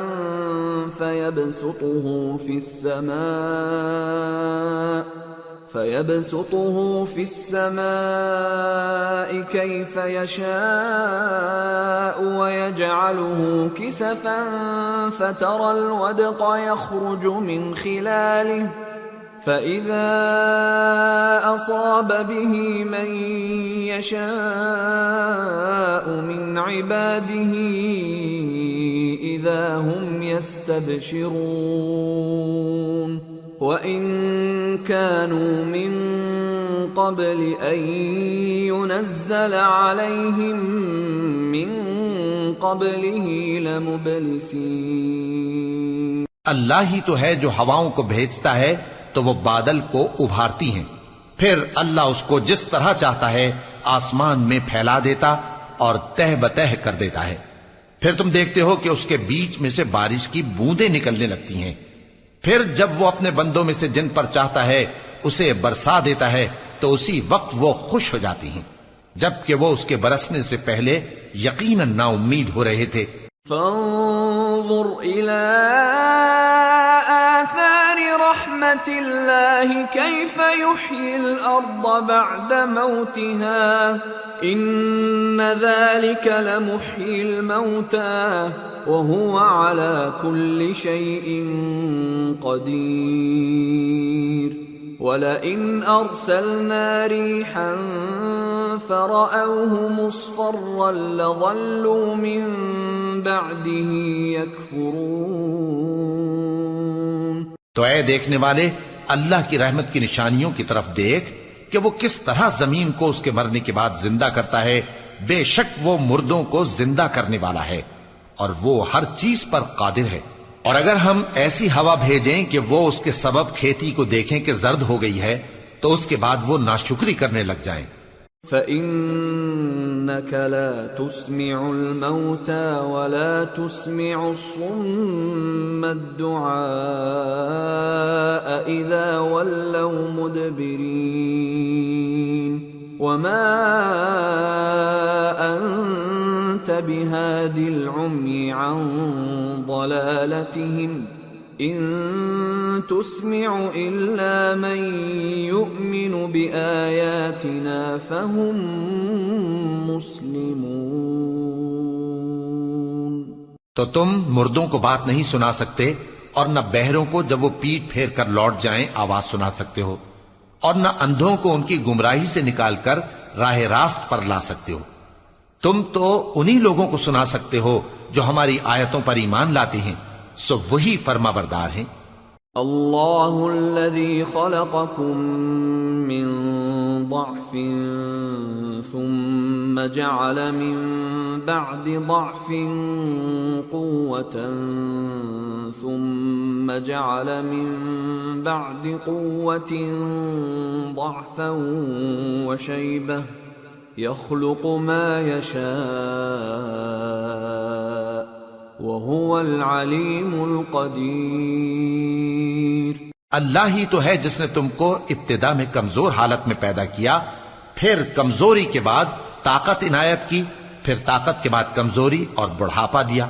فيبسطه في السماء كيف يشاء ويجعله كسفا فترى الودق يخرج من خلاله فإذا أصاب به من يشاء من عباده إذا هم يستبشرون وَإِن كَانُوا مِن قَبْلِ أَن يُنَزَّلَ عَلَيْهِم مِّن قَبْلِهِ لَمُبْلِسِينَ۔ اللہ ہی تو ہے جو ہواؤں کو بھیجتا ہے تو وہ بادل کو ابھارتی ہیں، پھر اللہ اس کو جس طرح چاہتا ہے آسمان میں پھیلا دیتا اور تہ بتہ کر دیتا ہے، پھر تم دیکھتے ہو کہ اس کے بیچ میں سے بارش کی بوندیں نکلنے لگتی ہیں، پھر جب وہ اپنے بندوں میں سے جن پر چاہتا ہے اسے برسا دیتا ہے تو اسی وقت وہ خوش ہو جاتی ہیں، جبکہ وہ اس کے برسنے سے پہلے یقیناً نا امید ہو رہے تھے۔ فانظر إلى آثار رحمة الله كيف يحيي الأرض بعد موتها إن ذلك لمحيي الموتى وهو على كل شيء قدير وَلَئِنْ أَرْسَلْنَا رِيحًا فَرَأَوْهُ مُصْفَرًّا لَظَلُّوا مِنْ بَعْدِهِ يَكْفُرُونَ۔ تو اے دیکھنے والے اللہ کی رحمت کی نشانیوں کی طرف دیکھ کہ وہ کس طرح زمین کو اس کے مرنے کے بعد زندہ کرتا ہے، بے شک وہ مردوں کو زندہ کرنے والا ہے اور وہ ہر چیز پر قادر ہے۔ اور اگر ہم ایسی ہوا بھیجیں کہ وہ اس کے سبب کھیتی کو دیکھیں کہ زرد ہو گئی ہے تو اس کے بعد وہ ناشکری کرنے لگ جائیں۔ فَإِنَّكَ لَا تُسْمِعُ الْمَوْتَى وَلَا تُسْمِعُ الصُّمَّ الدُّعَاءَ إِذَا وَلَّوْا مُدْبِرِينَ وَمَا أَنْتَ بِهَادِ الْعُمْيِ عَنْ ضَلَالَتِهِمْ إِن تُسْمِعُ إِلَّا مَن يُؤْمِنُ بِآيَاتِنَا فَهُمْ مُسْلِمُونَ۔ تو تم مردوں کو بات نہیں سنا سکتے اور نہ بہروں کو جب وہ پیٹ پھیر کر لوٹ جائیں آواز سنا سکتے ہو، اور نہ اندھوں کو ان کی گمراہی سے نکال کر راہ راست پر لا سکتے ہو۔ تم تو انہی لوگوں کو سنا سکتے ہو جو ہماری آیتوں پر ایمان لاتے ہیں، سو وہی فرما بردار ہیں۔ اللہ الذی خلقکم من ضعف ثم جعل من بعد ضعف قوة ثم جعل من بعد قوة ضعفا وشيبة يخلق ما يشاء وهو العليم القدير۔ اللہ ہی تو ہے جس نے تم کو ابتدا میں کمزور حالت میں پیدا کیا، پھر کمزوری کے بعد طاقت عنایت کی، پھر طاقت کے بعد کمزوری اور بڑھاپا دیا۔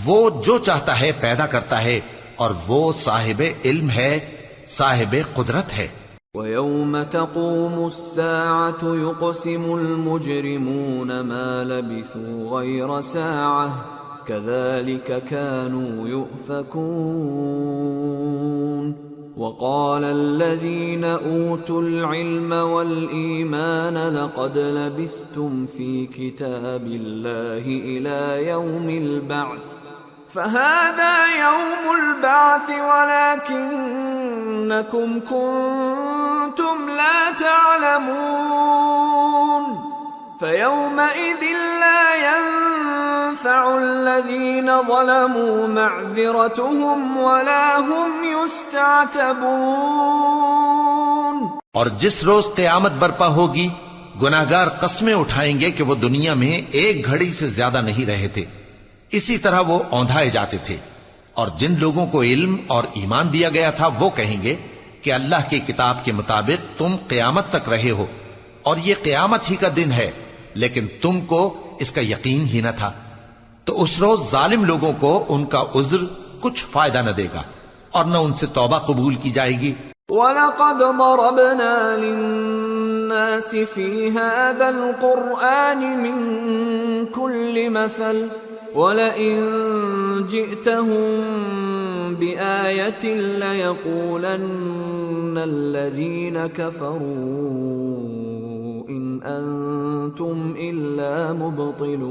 وہ جو چاہتا ہے پیدا کرتا ہے اور وہ صاحب علم ہے، صاحب قدرت ہے۔ وَيَوْمَ تَقُومُ السَّاعَةُ يُقْسِمُ الْمُجْرِمُونَ مَا لَبِثُوا غَيْرَ سَاعَةٍ كَذَلِكَ كَانُوا يُؤْفَكُونَ وَقَالَ الَّذِينَ أُوتُوا الْعِلْمَ وَالْإِيمَانَ لَقَدْ لَبِثْتُمْ فِي كِتَابِ اللَّهِ إِلَى يَوْمِ الْبَعْثِ فَهَذَا يَوْمُ الْبَعْثِ وَلَكِنَّكُمْ كُنتُمْ لَا تَعْلَمُونَ فَيَوْمَئِذٍ لَا يَنفَعُ الَّذِينَ ظَلَمُوا مَعْذِرَتُهُمْ وَلَا هُمْ يُسْتَعْتَبُونَ۔ اور جس روز قیامت برپا ہوگی، گناہگار قسمیں اٹھائیں گے کہ وہ دنیا میں ایک گھڑی سے زیادہ نہیں رہے تھے، اسی طرح وہ اوندھائے جاتے تھے۔ اور جن لوگوں کو علم اور ایمان دیا گیا تھا وہ کہیں گے کہ اللہ کی کتاب کے مطابق تم قیامت تک رہے ہو، اور یہ قیامت ہی کا دن ہے، لیکن تم کو اس کا یقین ہی نہ تھا۔ تو اس روز ظالم لوگوں کو ان کا عذر کچھ فائدہ نہ دے گا، اور نہ ان سے توبہ قبول کی جائے گی۔ وَلَقَدْ ضَرَبْنَا لِلنَّاسِ فِي هَذَا الْقُرْآنِ مِنْ كُلِّ مَثَلٍ وَلَئِنْ جِئْتَهُمْ بِآيَةٍ لَيَقُولَنَّ الَّذِينَ كَفَرُوا إِنْ أَنْتُمْ إِلَّا مُبْطِلُونَ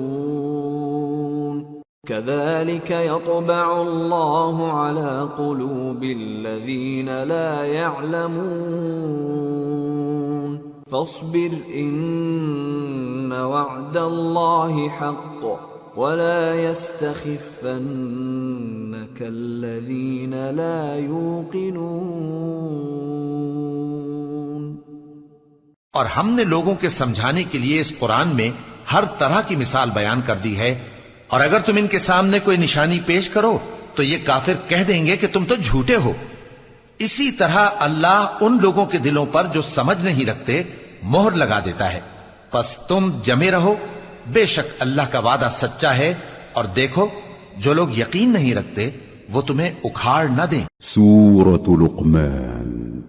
كَذَلِكَ يَطْبَعُ اللَّهُ عَلَى قُلُوبِ الَّذِينَ لَا يَعْلَمُونَ فَاصْبِرْ إِنَّ وَعْدَ اللَّهِ حَقٌّ وَلَا يَسْتَخِفَّنَّكَ الَّذِينَ لَا يُوقِنُونَ۔ اور ہم نے لوگوں کے سمجھانے کے لیے اس قرآن میں ہر طرح کی مثال بیان کر دی ہے، اور اگر تم ان کے سامنے کوئی نشانی پیش کرو تو یہ کافر کہہ دیں گے کہ تم تو جھوٹے ہو۔ اسی طرح اللہ ان لوگوں کے دلوں پر جو سمجھ نہیں رکھتے مہر لگا دیتا ہے۔ پس تم جمے رہو، بے شک اللہ کا وعدہ سچا ہے، اور دیکھو جو لوگ یقین نہیں رکھتے وہ تمہیں اکھاڑ نہ دیں۔ سورة لقمان۔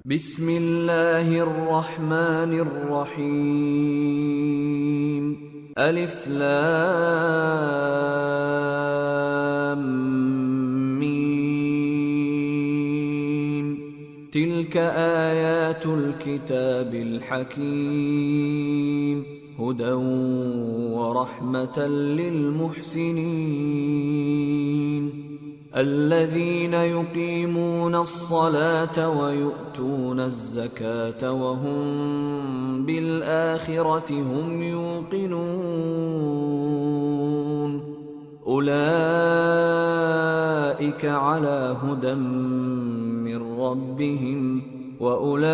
بسم اللہ الرحمن الرحیم۔ الف لام میم۔ تلک آیات الكتاب الحکیم هدى ورحمة للمحسنين الذين يقيمون الصلاة ويؤتون الزكاة وهم بالآخرة هم يوقنون أولئك على هدى من ربهم وَأُولَئِكَ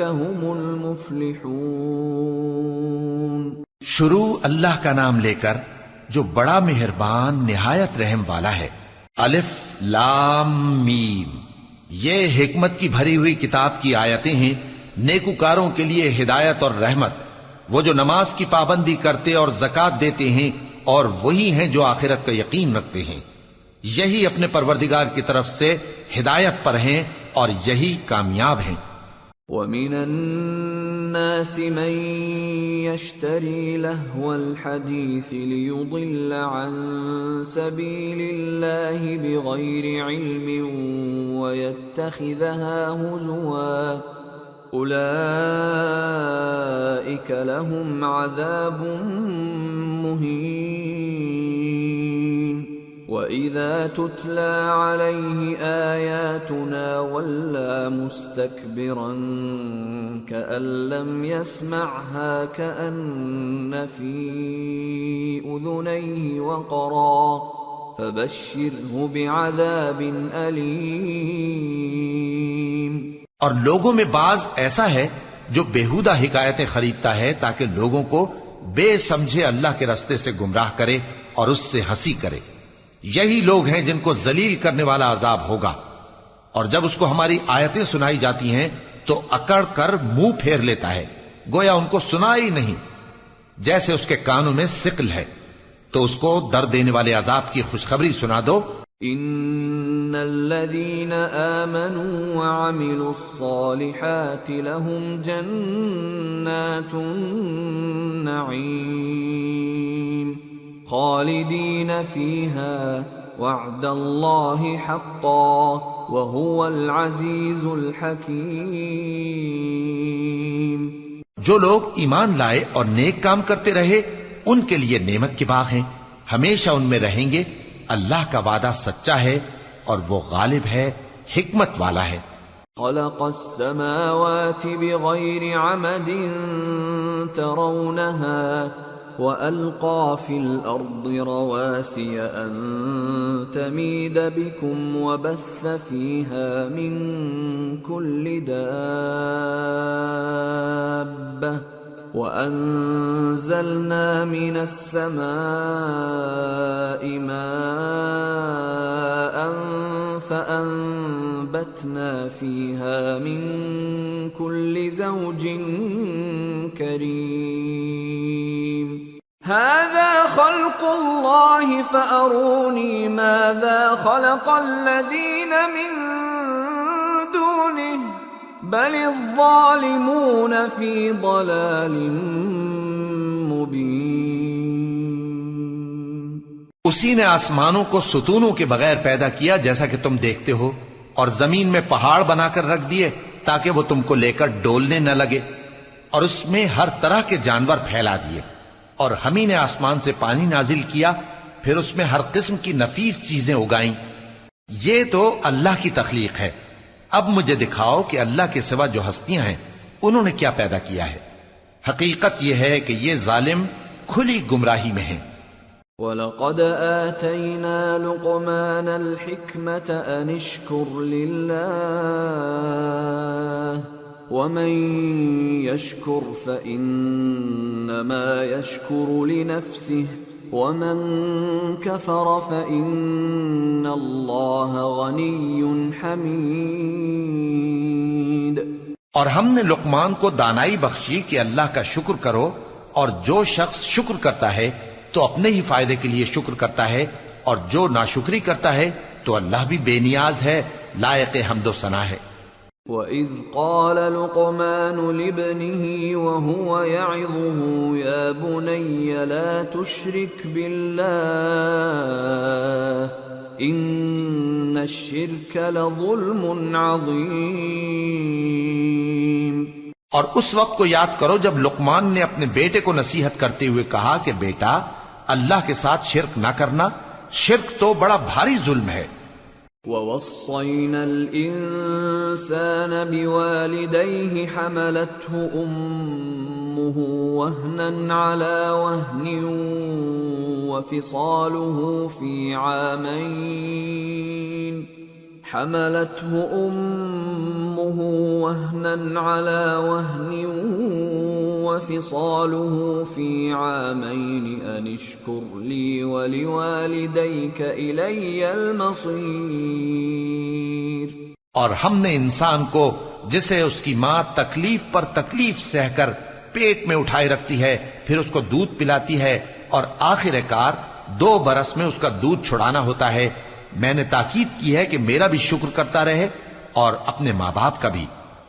هُمُ الْمُفْلِحُونَ۔ شروع اللہ کا نام لے کر جو بڑا مہربان نہایت رحم والا ہے۔ الف لام میم، یہ حکمت کی بھری ہوئی کتاب کی آیتیں ہیں، نیکوکاروں کے لیے ہدایت اور رحمت، وہ جو نماز کی پابندی کرتے اور زکوٰۃ دیتے ہیں، اور وہی ہیں جو آخرت کا یقین رکھتے ہیں، یہی اپنے پروردگار کی طرف سے ہدایت پر ہیں اور یہی کامیاب ہیں۔ وَمِنَ النَّاسِ مَن يَشْتَرِي لَهْوَ الْحَدِيثِ لِيُضِلَّ عَن سَبِيلِ اللَّهِ بِغَيْرِ عِلْمٍ وَيَتَّخِذَهَا هُزُوًا أُولَئِكَ لَهُمْ عَذَابٌ مُهِينٌ وَإِذَا تُتْلَى عَلَيْهِ آيَاتُنَا وَلَّى مُسْتَكْبِرًا كَأَن لَّمْ يَسْمَعْهَا كَأَنَّ فِي أُذُنَيْهِ وَقْرًا فَبَشِّرْهُ بِعَذَابٍ أَلِيمٍ۔ اور لوگوں میں بعض ایسا ہے جو بیہودہ حکایتیں خریدتا ہے تاکہ لوگوں کو بے سمجھے اللہ کے راستے سے گمراہ کرے اور اس سے ہنسی کرے۔ یہی لوگ ہیں جن کو ذلیل کرنے والا عذاب ہوگا، اور جب اس کو ہماری آیتیں سنائی جاتی ہیں تو اکڑ کر منہ پھیر لیتا ہے، گویا ان کو سنا ہی نہیں، جیسے اس کے کانوں میں ثقل ہے۔ تو اس کو درد دینے والے عذاب کی خوشخبری سنا دو ان الذين آمنوا وعملوا الصالحات لهم جنات النعيم خالدين فيها وعد الله حقا وهو العزيز الحكيم۔ جو لوگ ایمان لائے اور نیک کام کرتے رہے ان کے لیے نعمت کے باغ ہیں، ہمیشہ ان میں رہیں گے۔ اللہ کا وعدہ سچا ہے اور وہ غالب ہے، حکمت والا ہے۔ خلق السماوات بغير عمد ترونها وألقى في الأرض رواسي أن تميد بكم وبث فيها من كل دابة وأنزلنا من السماء ماء فأنبتنا فيها من كل زوج كريم هذا خلق الله فأروني ماذا خلق الذين من دونه بل الظالمون في ضلال مبين۔ اسی نے آسمانوں کو ستونوں کے بغیر پیدا کیا جیسا کہ تم دیکھتے ہو، اور زمین میں پہاڑ بنا کر رکھ دیے تاکہ وہ تم کو لے کر ڈولنے نہ لگے، اور اس میں ہر طرح کے جانور پھیلا دیے، اور ہم ہی نے آسمان سے پانی نازل کیا، پھر اس میں ہر قسم کی نفیس چیزیں اگائیں۔ یہ تو اللہ کی تخلیق ہے۔ اب مجھے دکھاؤ کہ اللہ کے سوا جو ہستیاں ہیں انہوں نے کیا پیدا کیا ہے۔ حقیقت یہ ہے کہ یہ ظالم کھلی گمراہی میں ہیں۔ وَلَقَدْ آتَيْنَا لُقْمَانَ الْحِكْمَةَ أَنِ اشْكُرْ لِلَّهِ وَمَنْ يَشْكُرْ فَإِنَّمَا يَشْكُرُ لِنَفْسِهِ وَمَنْ كَفَرَ فَإِنَّ اللَّهَ غَنِيٌّ حَمِيدٌ۔ اور ہم نے لقمان کو دانائی بخشی کہ اللہ کا شکر کرو، اور جو شخص شکر کرتا ہے تو اپنے ہی فائدے کے لیے شکر کرتا ہے، اور جو ناشکری کرتا ہے تو اللہ بھی بے نیاز ہے، لائق حمد و ثنا ہے۔ وَإِذْ قَالَ لُقْمَانُ لِابْنِهِ وَهُوَ يَعِظُهُ يَا بُنَيَّ لَا تُشْرِكْ بِاللَّهِ إِنَّ الشِّرْكَ لَظُلْمٌ عَظِيمٌ۔ اور اس وقت کو یاد کرو جب لقمان نے اپنے بیٹے کو نصیحت کرتے ہوئے کہا کہ بیٹا اللہ کے ساتھ شرک نہ کرنا، شرک تو بڑا بھاری ظلم ہے۔ وَوَصَّيْنَا الْإِنسَانَ بِوَالِدَيْهِ حَمَلَتْهُ أُمُّهُ وَهْنًا عَلَى وَهْنٍ وَفِصَالُهُ في عامين حملته أمه وهنا على وهن وفصاله في عامين أن اشكر لي ولوالديك إلي المصير۔ اور ہم نے انسان کو جسے اس کی ماں تکلیف پر تکلیف سہ کر پیٹ میں اٹھائے رکھتی ہے، پھر اس کو دودھ پلاتی ہے، اور آخر کار 2 برس میں اس کا دودھ چھڑانا ہوتا ہے، میں نے تاکید کی ہے کہ میرا بھی شکر کرتا رہے اور اپنے ماں باپ کا بھی،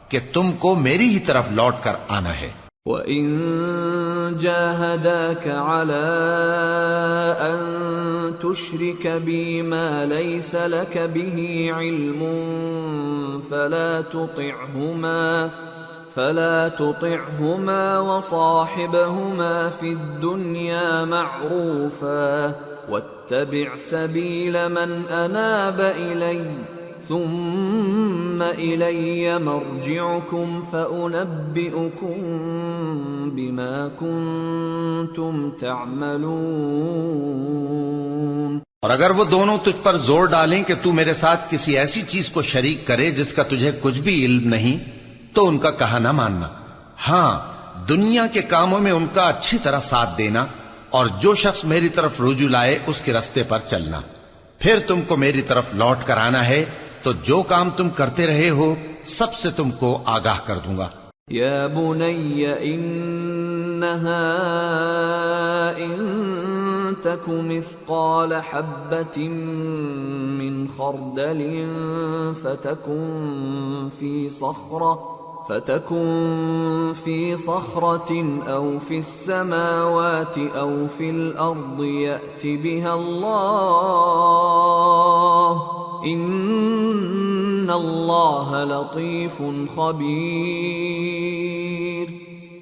کہ تم کو میری ہی طرف لوٹ کر آنا ہے۔ وَإِن جَاهَدَاكَ عَلَىٰ أَن تُشْرِكَ بِي مَا لَيْسَ لَكَ بِهِ عِلْمٌ فَلَا تُطِعْهُمَا وَصَاحِبْهُمَا فِي الدُّنْيَا مَعْرُوفًا وَاتَّبِعْ سَبِيلَ مَنْ أَنَابَ إِلَيَّ ثُمَّ إِلَيَّ مَرْجِعُكُمْ فَأُنَبِّئُكُمْ بِمَا كُنْتُمْ تَعْمَلُونَ۔ اور اگر وہ دونوں تجھ پر زور ڈالیں کہ تو میرے ساتھ کسی ایسی چیز کو شریک کرے جس کا تجھے کچھ بھی علم نہیں، تو ان کا کہا نہ ماننا، ہاں دنیا کے کاموں میں ان کا اچھی طرح ساتھ دینا، اور جو شخص میری طرف رجوع لائے اس کے رستے پر چلنا، پھر تم کو میری طرف لوٹ کر آنا ہے، تو جو کام تم کرتے رہے ہو سب سے تم کو آگاہ کر دوں گا۔ یا بنی انہا ان تك مثقال حبة من خردل فتكن في صخرة أو في السماوات أو في الأرض يأت بها الله إن الله لطيف خبير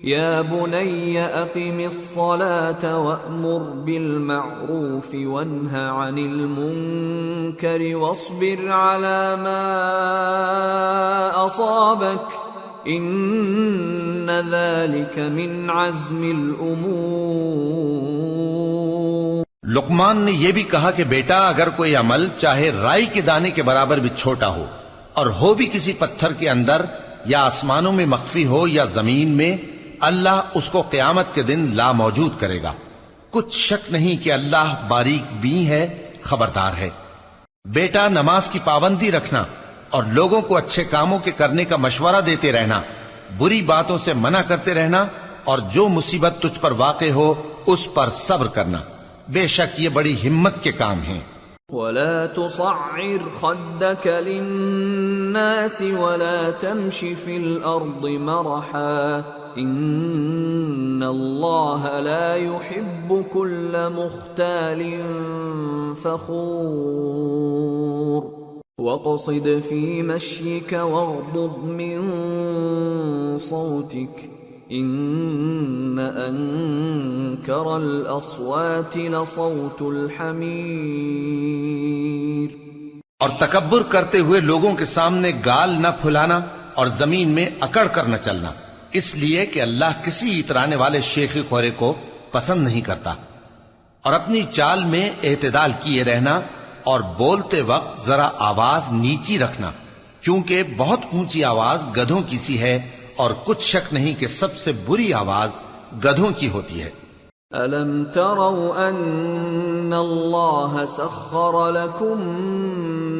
يا بني أقم الصلاة وأمر بالمعروف وانه عن المنكر واصبر على ما أصابك إن ذلك من عزم الأمور۔ لقمان نے یہ بھی کہا کہ بیٹا اگر کوئی عمل چاہے رائی کے دانے کے برابر بھی چھوٹا ہو اور ہو بھی کسی پتھر کے اندر یا آسمانوں میں مخفی ہو یا زمین میں، اللہ اس کو قیامت کے دن لا موجود کرے گا۔ کچھ شک نہیں کہ اللہ باریک بین ہے، خبردار ہے۔ بیٹا نماز کی پابندی رکھنا اور لوگوں کو اچھے کاموں کے کرنے کا مشورہ دیتے رہنا، بری باتوں سے منع کرتے رہنا، اور جو مصیبت تجھ پر واقع ہو اس پر صبر کرنا، بے شک یہ بڑی ہمت کے کام ہیں۔ ولا تصعر خدك للناس ولا تمش في الأرض مرحا إن الله لا يحب كل مختال فخور واقصد في مشيك واغضض من صوتك إن أنكر الأصوات لصوت الحمير۔ اور تکبر کرتے ہوئے لوگوں کے سامنے گال نہ پھلانا اور زمین میں اکڑ کر نہ چلنا، اس لیے کہ اللہ کسی اترانے والے شیخی خورے کو پسند نہیں کرتا۔ اور اپنی چال میں اعتدال کیے رہنا اور بولتے وقت ذرا آواز نیچی رکھنا، کیونکہ بہت اونچی آواز گدھوں کی سی ہے، اور کچھ شک نہیں کہ سب سے بری آواز گدھوں کی ہوتی ہے۔ أَلَمْ تَرَوْا أَنَّ اللَّهَ سَخَّرَ لَكُم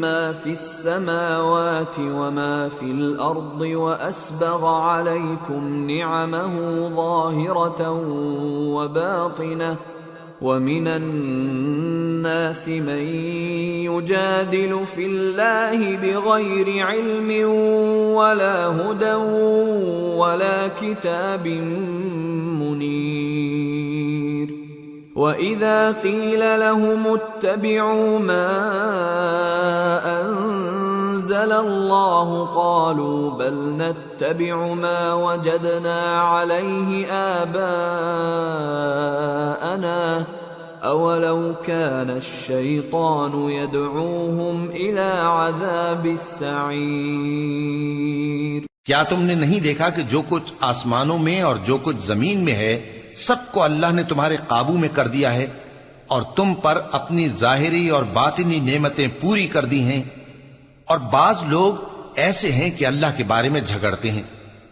مَّا فِي السَّمَاوَاتِ وَمَا فِي الْأَرْضِ وَأَسْبَغَ عَلَيْكُمْ نِعَمَهُ ظَاهِرَةً وَبَاطِنَةً وَمِنَ النَّاسِ مَن يُجَادِلُ فِي اللَّهِ بِغَيْرِ عِلْمٍ وَلَا هُدًى وَلَا كِتَابٍ مُنِيرٍ وَإِذَا قِيلَ لَهُمُ اتَّبِعُوا مَا أَنزَلَ اللَّهُ قَالُوا بَلْ نَتَّبِعُ مَا وَجَدْنَا عَلَيْهِ آبَاءَنَا أَوَلَوْ كَانَ الشَّيْطَانُ يَدْعُوهُمْ إِلَى عَذَابِ السَّعِيرِ۔ کیا تم نے نہیں دیکھا کہ جو کچھ آسمانوں میں اور جو کچھ زمین میں ہے سب کو اللہ نے تمہارے قابو میں کر دیا ہے، اور تم پر اپنی ظاہری اور باطنی نعمتیں پوری کر دی ہیں، اور بعض لوگ ایسے ہیں کہ اللہ کے بارے میں جھگڑتے ہیں،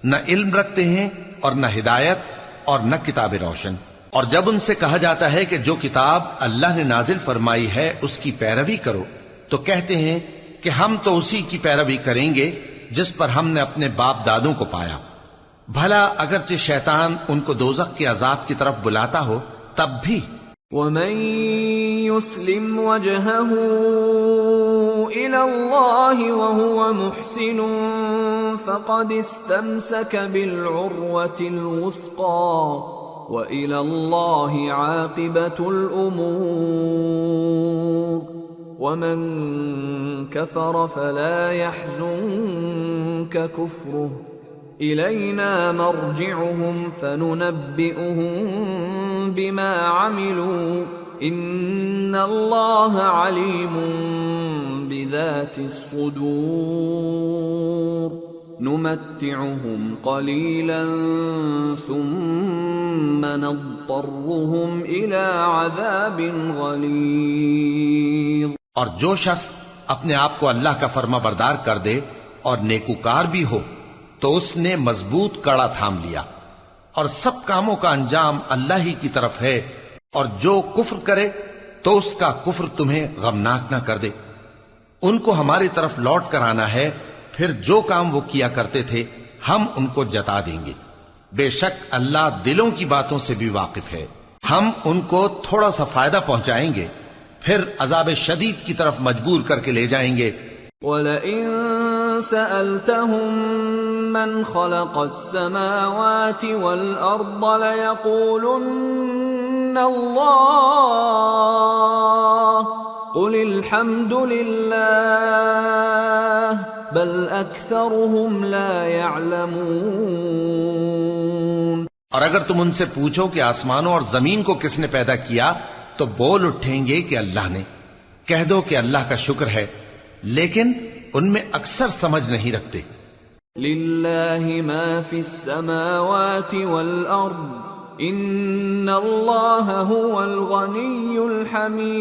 نہ علم رکھتے ہیں اور نہ ہدایت اور نہ کتاب روشن۔ اور جب ان سے کہا جاتا ہے کہ جو کتاب اللہ نے نازل فرمائی ہے اس کی پیروی کرو، تو کہتے ہیں کہ ہم تو اسی کی پیروی کریں گے جس پر ہم نے اپنے باپ دادوں کو پایا۔ بھلا اگرچہ شیطان ان کو دوزخ کے عذاب کی طرف بلاتا ہو تب بھی۔ وَمَن يُسْلِمْ وَجْهَهُ إِلَى اللَّهِ وَهُوَ مُحْسِنٌ فَقَدِ اسْتَمْسَكَ بِالْعُرْوَةِ الْوُثْقَى وَإِلَى اللَّهِ عَاقِبَةُ الْأُمُورِ وَمَن كَفَرَ فَلَا يَحْزُنكَ كُفْرُهُ إِلَيْنَا مَرْجِعُهُمْ فَنُنَبِّئُهُم بِمَا عَمِلُوا إِنَّ اللَّهَ عَلِيمٌ بِذَاتِ الصُّدُورِ نُمَتِّعُهُمْ قَلِيلًا ثُمَّ نَضْطَرُّهُمْ إِلَى عَذَابٍ غَلِيظٍ۔ اور جو شخص اپنے آپ کو اللہ کا فرما بردار کر دے اور نیکوکار بھی ہو تو اس نے مضبوط کڑا تھام لیا، اور سب کاموں کا انجام اللہ ہی کی طرف ہے، اور جو کفر کرے تو اس کا کفر تمہیں غمناک نہ کر دے۔ ان کو ہماری طرف لوٹ کر آنا ہے، پھر جو کام وہ کیا کرتے تھے ہم ان کو جتا دیں گے۔ بے شک اللہ دلوں کی باتوں سے بھی واقف ہے۔ ہم ان کو تھوڑا سا فائدہ پہنچائیں گے، پھر عذاب شدید کی طرف مجبور کر کے لے جائیں گے۔ وَلَئِن سَأَلْتَهُم مَّنْ خَلَقَ السَّمَاوَاتِ وَالْأَرْضَ لَيَقُولُنَّ اللَّهُ قُلِ الْحَمْدُ لِلَّهِ بَلْ أَكْثَرُهُمْ لَا يَعْلَمُونَ۔ اور اگر تم ان سے پوچھو کہ آسمانوں اور زمین کو کس نے پیدا کیا تو بول اٹھیں گے کہ اللہ نے۔ کہہ دو کہ اللہ کا شکر ہے، لیکن ان میں اکثر سمجھ نہیں رکھتے۔ لِلَّهِ مَا فِي السَّمَاوَاتِ وَالْأَرْضِ إِنَّ اللَّهَ هُوَ الْغَنِيُّ الْحَمِيدُ۔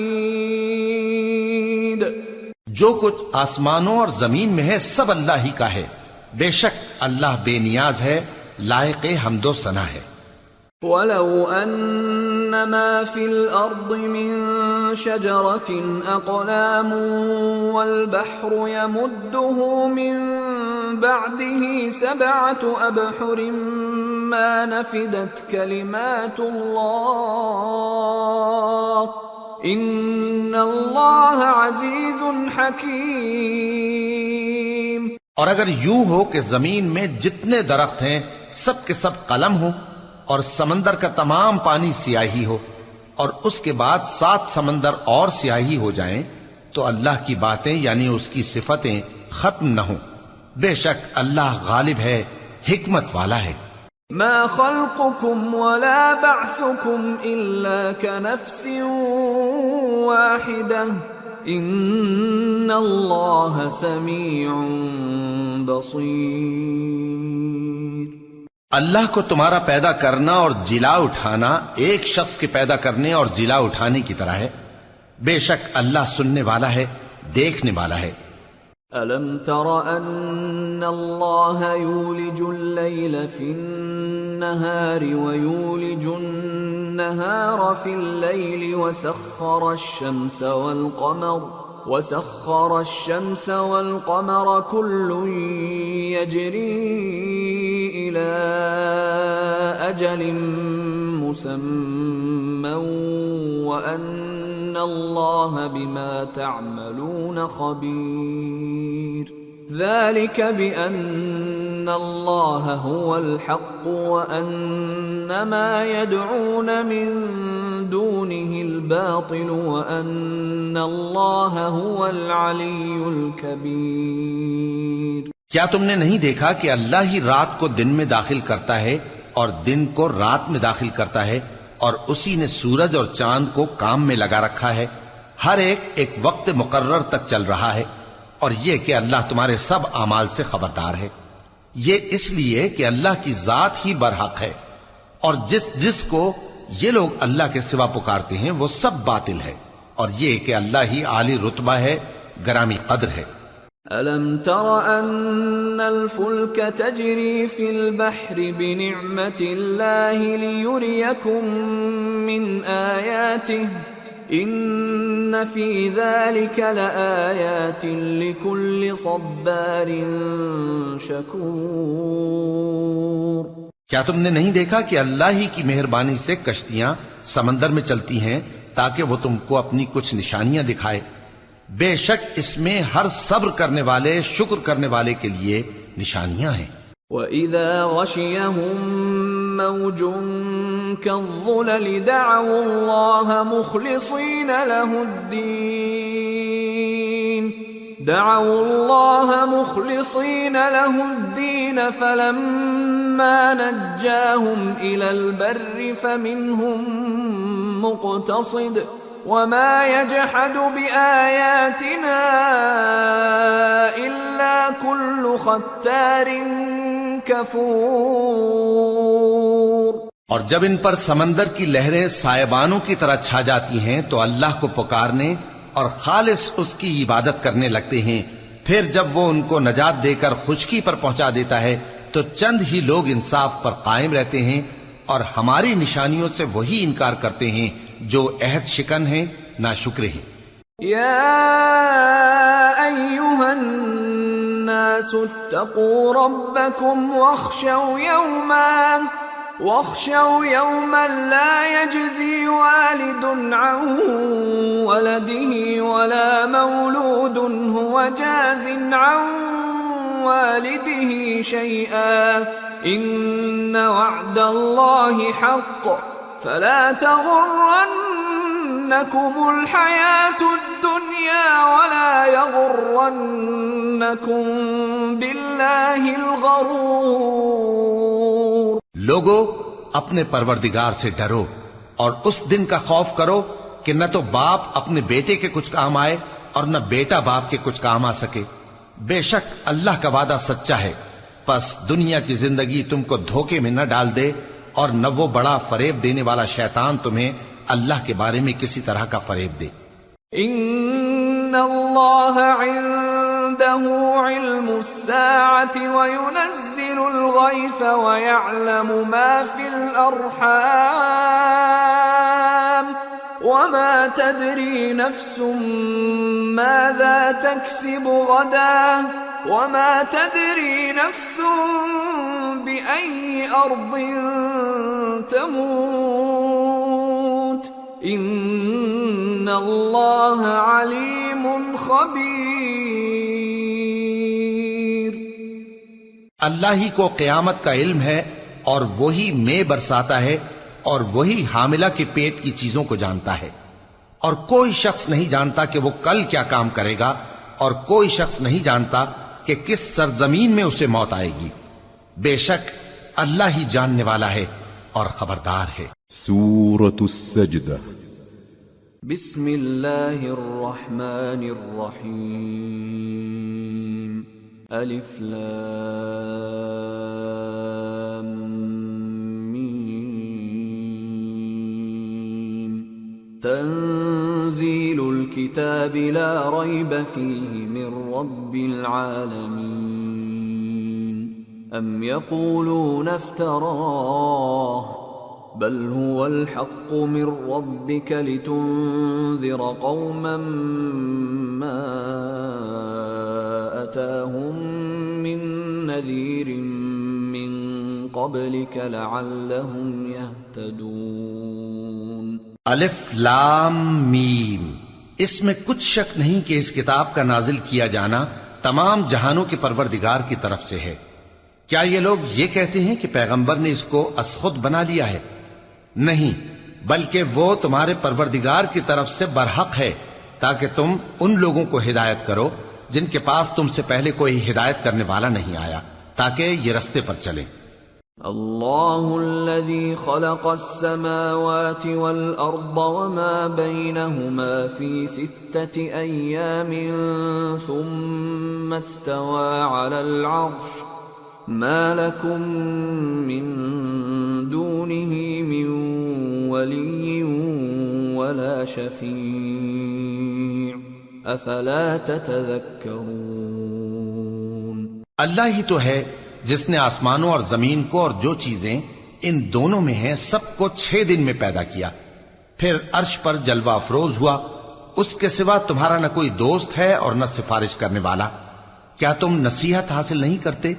جو کچھ آسمانوں اور زمین میں ہے سب اللہ ہی کا ہے، بے شک اللہ بے نیاز ہے، لائق حمد و ثنا ہے۔ وَلَوْ أَنَّ مَا فِي الْأَرْضِ مِن شَجَرَةٍ أَقْلَامٌ وَالْبَحْرُ يَمُدُّهُ مِن بَعْدِهِ 7 أَبْحُرٍ مَا نَفِدَتْ كَلِمَاتُ اللَّهِ إِنَّ اللَّهَ عَزِيزٌ حَكِيمٌ۔ اور اگر یوں ہو کہ زمین میں جتنے درخت ہیں سب کے سب قلم ہو، اور سمندر کا تمام پانی سیاہی ہو، اور اس کے بعد 7 سمندر اور سیاہی ہو جائیں، تو اللہ کی باتیں یعنی اس کی صفتیں ختم نہ ہوں۔ بے شک اللہ غالب ہے، حکمت والا ہے۔ ما خلقكم ولا بعثكم إلا كنفس واحدة إن الله سميع بصير۔ اللہ کو تمہارا پیدا کرنا اور جلا اٹھانا ایک شخص کے پیدا کرنے اور جلا اٹھانے کی طرح ہے، بے شک اللہ سننے والا ہے، دیکھنے والا ہے۔ أَلَمْ تَرَ أَنَّ اللَّهَ يُولِجُ اللَّيْلَ فِي النَّهَارِ وَيُولِجُ النَّهَارَ فِي اللَّيْلِ وَسَخَّرَ الشَّمْسَ وَالْقَمَرَ كُلٌّ يَجْرِي إِلَى أَجَلٍ مُّسَمًّى وَأَنَّ اللَّهَ بِمَا تَعْمَلُونَ خَبِيرٌ۔ ذَلِكَ بِأَنَّ اللَّهَ هُوَ الْحَقُّ وَأَنَّ مَا يَدْعُونَ مِن دُونِهِ الْبَاطِلُ وَأَنَّ اللَّهَ هُوَ الْعَلِيُّ الْكَبِيرُ۔ کیا تم نے نہیں دیکھا کہ اللہ ہی رات کو دن میں داخل کرتا ہے اور دن کو رات میں داخل کرتا ہے، اور اسی نے سورج اور چاند کو کام میں لگا رکھا ہے، ہر ایک وقت مقرر تک چل رہا ہے، اور یہ کہ اللہ تمہارے سب اعمال سے خبردار ہے۔ یہ اس لیے کہ اللہ کی ذات ہی برحق ہے، اور جس کو یہ لوگ اللہ کے سوا پکارتے ہیں وہ سب باطل ہے، اور یہ کہ اللہ ہی عالی رتبہ ہے، گرامی قدر ہے۔ أَلَمْ تَرَ أَنَّ الْفُلْكَ تَجْرِي فِي الْبَحْرِ بِنِعْمَةِ اللَّهِ لِيُرِيَكُم مِّنْ آيَاتِهِ إِنَّ فِي ذَلِكَ لَآيَاتٍ لِكُلِّ صَبَّارٍ شَكُورٍ۔ کیا تم نے نہیں دیکھا کہ اللہ ہی کی مہربانی سے کشتیاں سمندر میں چلتی ہیں تاکہ وہ تم کو اپنی کچھ نشانیاں دکھائے؟ بے شک اس میں ہر صبر کرنے والے، شکر کرنے والے کے لیے نشانیاں ہیں۔ وَإِذَا غَشِيَهُم مَّوْجٌ كَالظُّلَلِ دَعَوُا اللَّهَ مُخْلِصِينَ لَهُ الدِّينَ فَلَمَّا نَجَّاهُمْ إِلَى الْبَرِّ فَمِنْهُم مُّقْتَصِدٌ وَمَا يَجْحَدُ بِآيَاتِنَا إِلَّا كُلُّ خَتَّارٍ كَفُورٍ۔ اور جب ان پر سمندر کی لہریں سائبانوں کی طرح چھا جاتی ہیں تو اللہ کو پکارنے اور خالص اس کی عبادت کرنے لگتے ہیں، پھر جب وہ ان کو نجات دے کر خشکی پر پہنچا دیتا ہے تو چند ہی لوگ انصاف پر قائم رہتے ہیں، اور ہماری نشانیوں سے وہی انکار کرتے ہیں جو عہد شکن ہیں، ناشکر ہیں۔ یا ایھا الناس اتقوا ربکم واخشوا واخشوا يوما لا يجزي والد عن ولده ولا مولود هو جاز عن والده شيئا إن وعد الله حق فلا تغرنكم الحياة الدنيا ولا يغرنكم بالله الغرور۔ لوگو اپنے پروردگار سے ڈرو اور اس دن کا خوف کرو کہ نہ تو باپ اپنے بیٹے کے کچھ کام آئے اور نہ بیٹا باپ کے کچھ کام آ سکے۔ بے شک اللہ کا وعدہ سچا ہے، پس دنیا کی زندگی تم کو دھوکے میں نہ ڈال دے اور نہ وہ بڑا فریب دینے والا شیطان تمہیں اللہ کے بارے میں کسی طرح کا فریب دے۔ ان اللہ عنده علم الساعة وينزل الغيث ويعلم ما في الأرحام وما تدري نفس ماذا تكسب غدا وما تدري نفس بأي أرض تموت ان اللہ علیم خبیر۔ اللہ ہی کو قیامت کا علم ہے اور وہی مے برساتا ہے اور وہی حاملہ کے پیٹ کی چیزوں کو جانتا ہے، اور کوئی شخص نہیں جانتا کہ وہ کل کیا کام کرے گا، اور کوئی شخص نہیں جانتا کہ کس سرزمین میں اسے موت آئے گی۔ بے شک اللہ ہی جاننے والا ہے اور خبردار ہے۔ سورة السجدة۔ بسم اللہ الرحمن الرحیم۔ الف لام میم۔ تنزیل الكتاب لا ریب فیہ من رب العالمین۔ ام یقولون افتراہ بل هو الحق من ربك لتنذر قوما ما أتاهم من نذير من قبلك لعلهم يهتدون۔ الف لام میم۔ اس میں کچھ شک نہیں کہ اس کتاب کا نازل کیا جانا تمام جہانوں کے پروردگار کی طرف سے ہے۔ کیا یہ لوگ یہ کہتے ہیں کہ پیغمبر نے اس کو از خود بنا لیا ہے؟ نہیں، بلکہ وہ تمہارے پروردگار کی طرف سے برحق ہے تاکہ تم ان لوگوں کو ہدایت کرو جن کے پاس تم سے پہلے کوئی ہدایت کرنے والا نہیں آیا، تاکہ یہ رستے پر چلیں۔ اللہ الذي خلق السماوات والأرض وما بينهما في 6 أيام ثم استوى على العرش ما لكم من دونه من ولي ولا شفيع افلا تتذكرون۔ اللہ ہی تو ہے جس نے آسمانوں اور زمین کو اور جو چیزیں ان دونوں میں ہیں سب کو 6 دن میں پیدا کیا، پھر عرش پر جلوہ افروز ہوا، اس کے سوا تمہارا نہ کوئی دوست ہے اور نہ سفارش کرنے والا، کیا تم نصیحت حاصل نہیں کرتے؟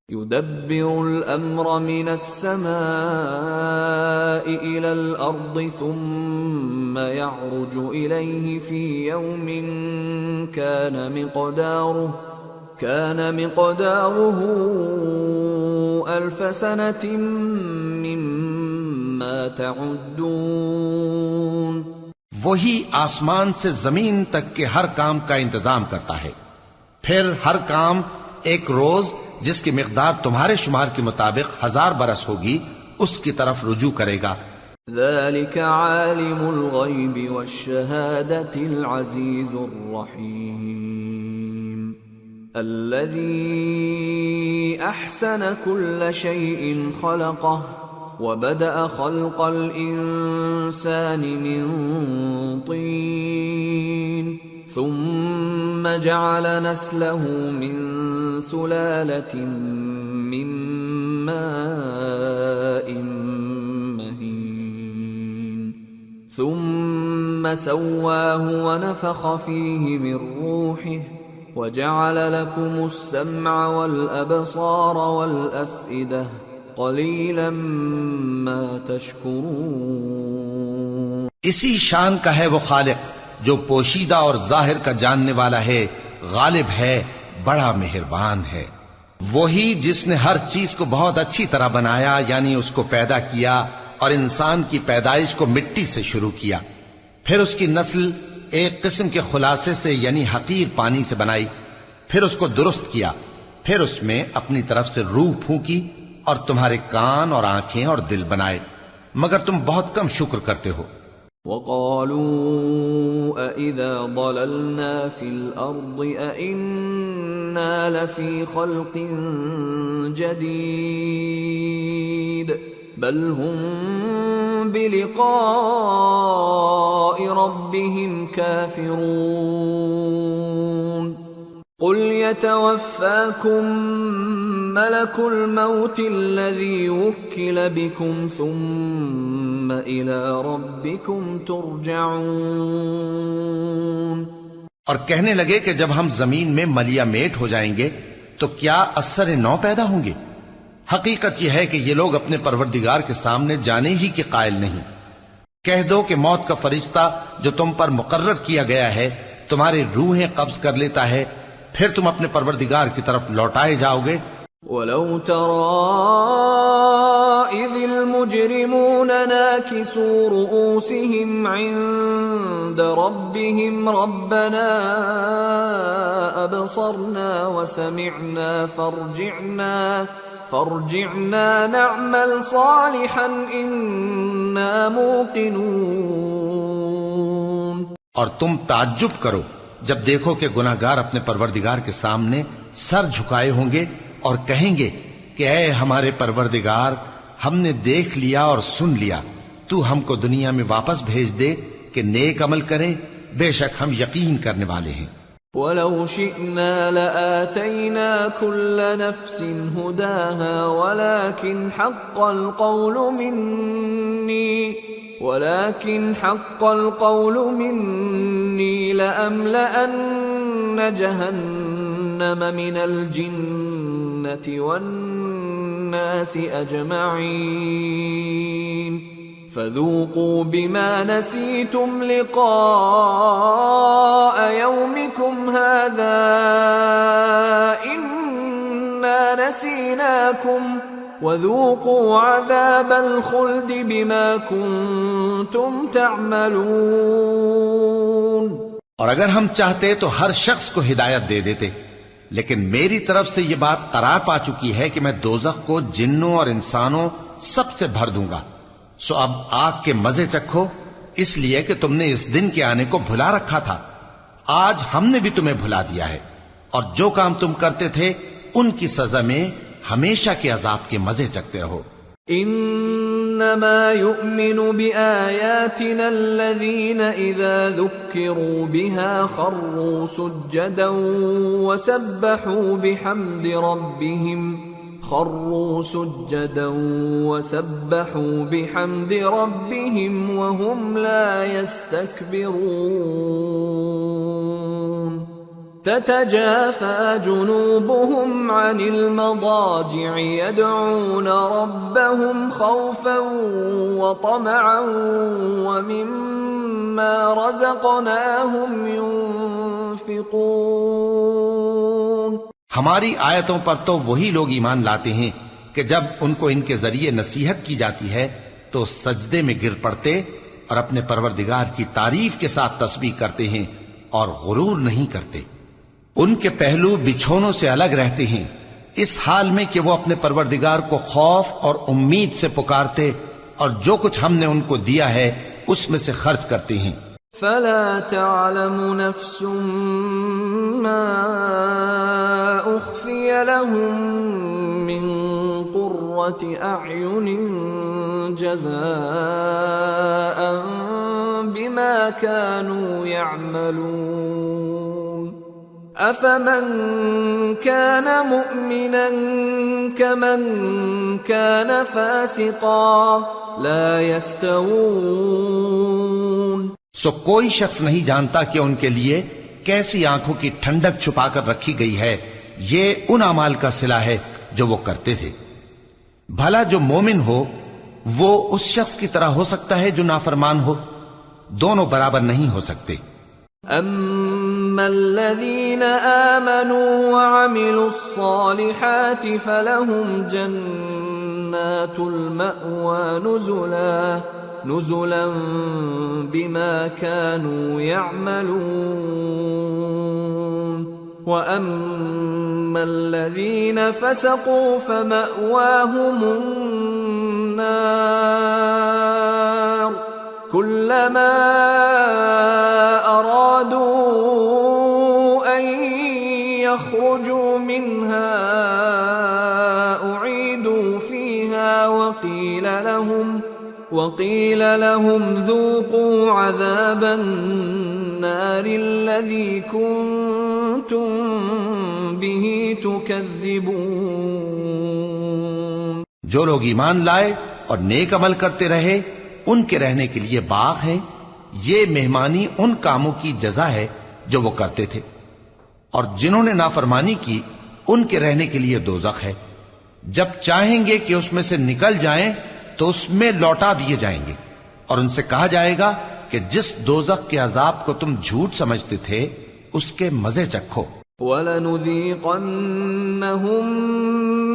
يدبر الأمر من السماء إلى الأرض ثم يعرج إليه في يوم كان مقداره 1000 سنة مما تعدون۔ وہی آسمان سے زمین تک کے ہر کام کا انتظام کرتا ہے، پھر ہر کام ایک روز جس کی مقدار تمہارے شمار کے مطابق 1000 برس ہوگی اس کی طرف رجوع کرے گا۔ ذلك عالم الغیب والشہادة العزیز الرحیم الذي احسن كل شيء خلقه وبدأ خلق الانسان من طين ثم جعل نسله من سلالة من ماء مهين ثم سواه ونفخ فيه من روحه وجعل لكم السمع والأبصار والأفئدة قلیلا ما تشکرون۔ اسی شان کا ہے وہ خالق جو پوشیدہ اور ظاہر کا جاننے والا ہے، غالب ہے، بڑا مہربان ہے۔ وہی جس نے ہر چیز کو بہت اچھی طرح بنایا، یعنی اس کو پیدا کیا اور انسان کی پیدائش کو مٹی سے شروع کیا، پھر اس کی نسل ایک قسم کے خلاصے سے یعنی حقیر پانی سے بنائی، پھر اس کو درست کیا، پھر اس میں اپنی طرف سے روح پھونکی اور تمہارے کان اور آنکھیں اور دل بنائے، مگر تم بہت کم شکر کرتے ہو۔ وَقَالُوا أَإِذَا ضَلَلْنَا فِي الْأَرْضِ أَإِنَّا لَفِي خَلْقٍ جَدِيدٍ بَلْ هُمْ بِلِقَاءِ رَبِّهِمْ كَافِرُونَ قُلْ يَتَوَفَّاكُمْ مَلَكُ الْمَوْتِ الَّذِي وُكِّلَ بِكُمْ ثُمَّ إِلَى رَبِّكُمْ تُرْجَعُونَ۔ اور کہنے لگے کہ جب ہم زمین میں ملیا میٹ ہو جائیں گے تو کیا اثر نو پیدا ہوں گے؟ حقیقت یہ ہے کہ یہ لوگ اپنے پروردگار کے سامنے جانے ہی کے قائل نہیں۔ کہہ دو کہ موت کا فرشتہ جو تم پر مقرر کیا گیا ہے تمہاری روحیں قبض کر لیتا ہے، پھر تم اپنے پروردگار کی طرف لوٹائے جاؤ گے۔ وَلَوْ تَرَىٰ إِذِ الْمُجْرِمُونَ نَاكِسُو رُءُوسِهِمْ عِندَ رَبِّهِمْ رَبَّنَا أَبْصَرْنَا وَسَمِعْنَا فارجعنا نعمل صالحا إنا موقنون۔ اور تم تعجب کرو جب دیکھو کہ گناہگار اپنے پروردگار کے سامنے سر جھکائے ہوں گے اور کہیں گے کہ اے ہمارے پروردگار، ہم نے دیکھ لیا اور سن لیا، تو ہم کو دنیا میں واپس بھیج دے کہ نیک عمل کریں، بے شک ہم یقین کرنے والے ہیں۔ وَلَوْ شِئْنَا لَآتَيْنَا كُلَّ نَفْسٍ هُدَاهَا وَلَكِنْ حَقَّ الْقَوْلُ مِنِّي لَأَمْلَأَنَّ جَهَنَّمَ مِنَ الْجِنَّةِ وَالنَّاسِ أَجْمَعِينَ فَذُوقُوا بِمَا نَسِيتُمْ لِقَاءَ يَوْمِكُمْ هَذَا إِنَّا نَسِينَاكُمْ وَذُوقُوا عَذَابَ الْخُلْدِ بِمَا كُنْتُمْ تَعْمَلُونَ۔ اور اگر ہم چاہتے تو ہر شخص کو ہدایت دے دیتے، لیکن میری طرف سے یہ بات قرار پا چکی ہے کہ میں دوزخ کو جنوں اور انسانوں سب سے بھر دوں گا، سو اب آگ کے مزے چکھو، اس لیے کہ تم نے اس دن کے آنے کو بھلا رکھا تھا۔ آج ہم نے بھی تمہیں بھلا دیا ہے، اور جو کام تم کرتے تھے ان کی سزا میں ہمیشہ کے عذاب کے مزے چکتے رہو۔ انما يؤمن بآياتنا الذين اذا ذكروا بها خروا سجدا وسبحوا بحمد ربهم وهم لا يستكبرون تتجافى جنوبهم عن المضاجع يدعون ربهم خوفا وطمعا ومما رزقناهم ينفقون۔ ہماری آیتوں پر تو وہی لوگ ایمان لاتے ہیں کہ جب ان کو ان کے ذریعے نصیحت کی جاتی ہے تو سجدے میں گر پڑتے اور اپنے پروردگار کی تعریف کے ساتھ تسبیح کرتے ہیں اور غرور نہیں کرتے۔ ان کے پہلو بچھونوں سے الگ رہتے ہیں، اس حال میں کہ وہ اپنے پروردگار کو خوف اور امید سے پکارتے اور جو کچھ ہم نے ان کو دیا ہے اس میں سے خرچ کرتے ہیں۔ فلا تعلم نفس ما اخفي لهم من قرة اعين جزاء بما كانوا يعملون افمن كان مؤمنا كمن كان فاسقا لا يستوون۔ سو کوئی شخص نہیں جانتا کہ ان کے لیے کیسی آنکھوں کی ٹھنڈک چھپا کر رکھی گئی ہے، یہ ان اعمال کا صلہ ہے جو وہ کرتے تھے۔ بھلا جو مومن ہو وہ اس شخص کی طرح ہو سکتا ہے جو نافرمان ہو؟ دونوں برابر نہیں ہو سکتے۔ أما الذين آمنوا وعملوا الصالحات فلهم جنات المأوى نزلا بما كانوا يعملون وأما الذين فسقوا فمأواهم النار كلما أرادوا أن يخرجوا منها أعيدوا فيها وقيل لهم ذوقوا عذاب النار الذي كنتم به تكذبون۔ جو لوگ ایمان لائے اور نیک عمل کرتے رہے ان کے رہنے کے لیے باغ ہیں، یہ مہمانی ان کاموں کی جزا ہے جو وہ کرتے تھے، اور جنہوں نے نافرمانی کی ان کے رہنے کے لیے دوزخ ہے، جب چاہیں گے کہ اس میں سے نکل جائیں تو اس میں لوٹا دیے جائیں گے، اور ان سے کہا جائے گا کہ جس دوزخ کے عذاب کو تم جھوٹ سمجھتے تھے اس کے مزے چکھو۔ وَلَنُذِيقَنَّهُم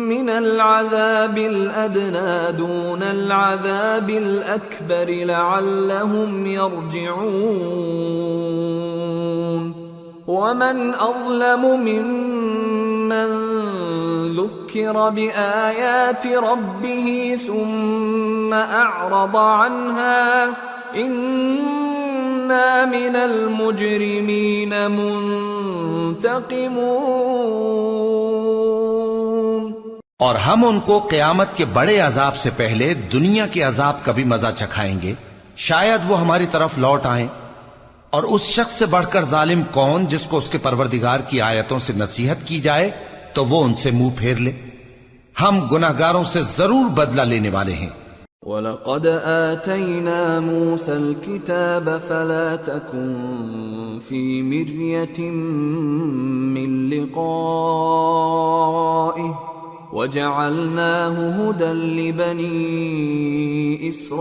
مِّنَ الْعَذَابِ الْأَدْنَىٰ دُونَ الْعَذَابِ الْأَكْبَرِ لَعَلَّهُمْ يَرْجِعُونَ وَمَنْ أَظْلَمُ مِمَّنْ ذُكِّرَ بِآيَاتِ رَبِّهِ ثُمَّ أَعْرَضَ عَنْهَا إِنَّا مِنَ الْمُجْرِمِينَ مُنْتَقِمُونَ۔ اور ہم ان کو قیامت کے بڑے عذاب سے پہلے دنیا کے عذاب کا بھی مزہ چکھائیں گے، شاید وہ ہماری طرف لوٹ آئیں۔ اور اس شخص سے بڑھ کر ظالم کون جس کو اس کے پروردگار کی آیتوں سے نصیحت کی جائے تو وہ ان سے منہ پھیر لے؟ ہم گناہگاروں سے ضرور بدلہ لینے والے ہیں۔ وَلَقَدْ آتَيْنَا مُوسَى الْكِتَابَ فَلَا تَكُنْ فِي مِرْيَةٍ مِّن لِقَائِهِ وَجَعَلْنَاهُ هُدًى لِبَنِي إِسْرَائِيلَ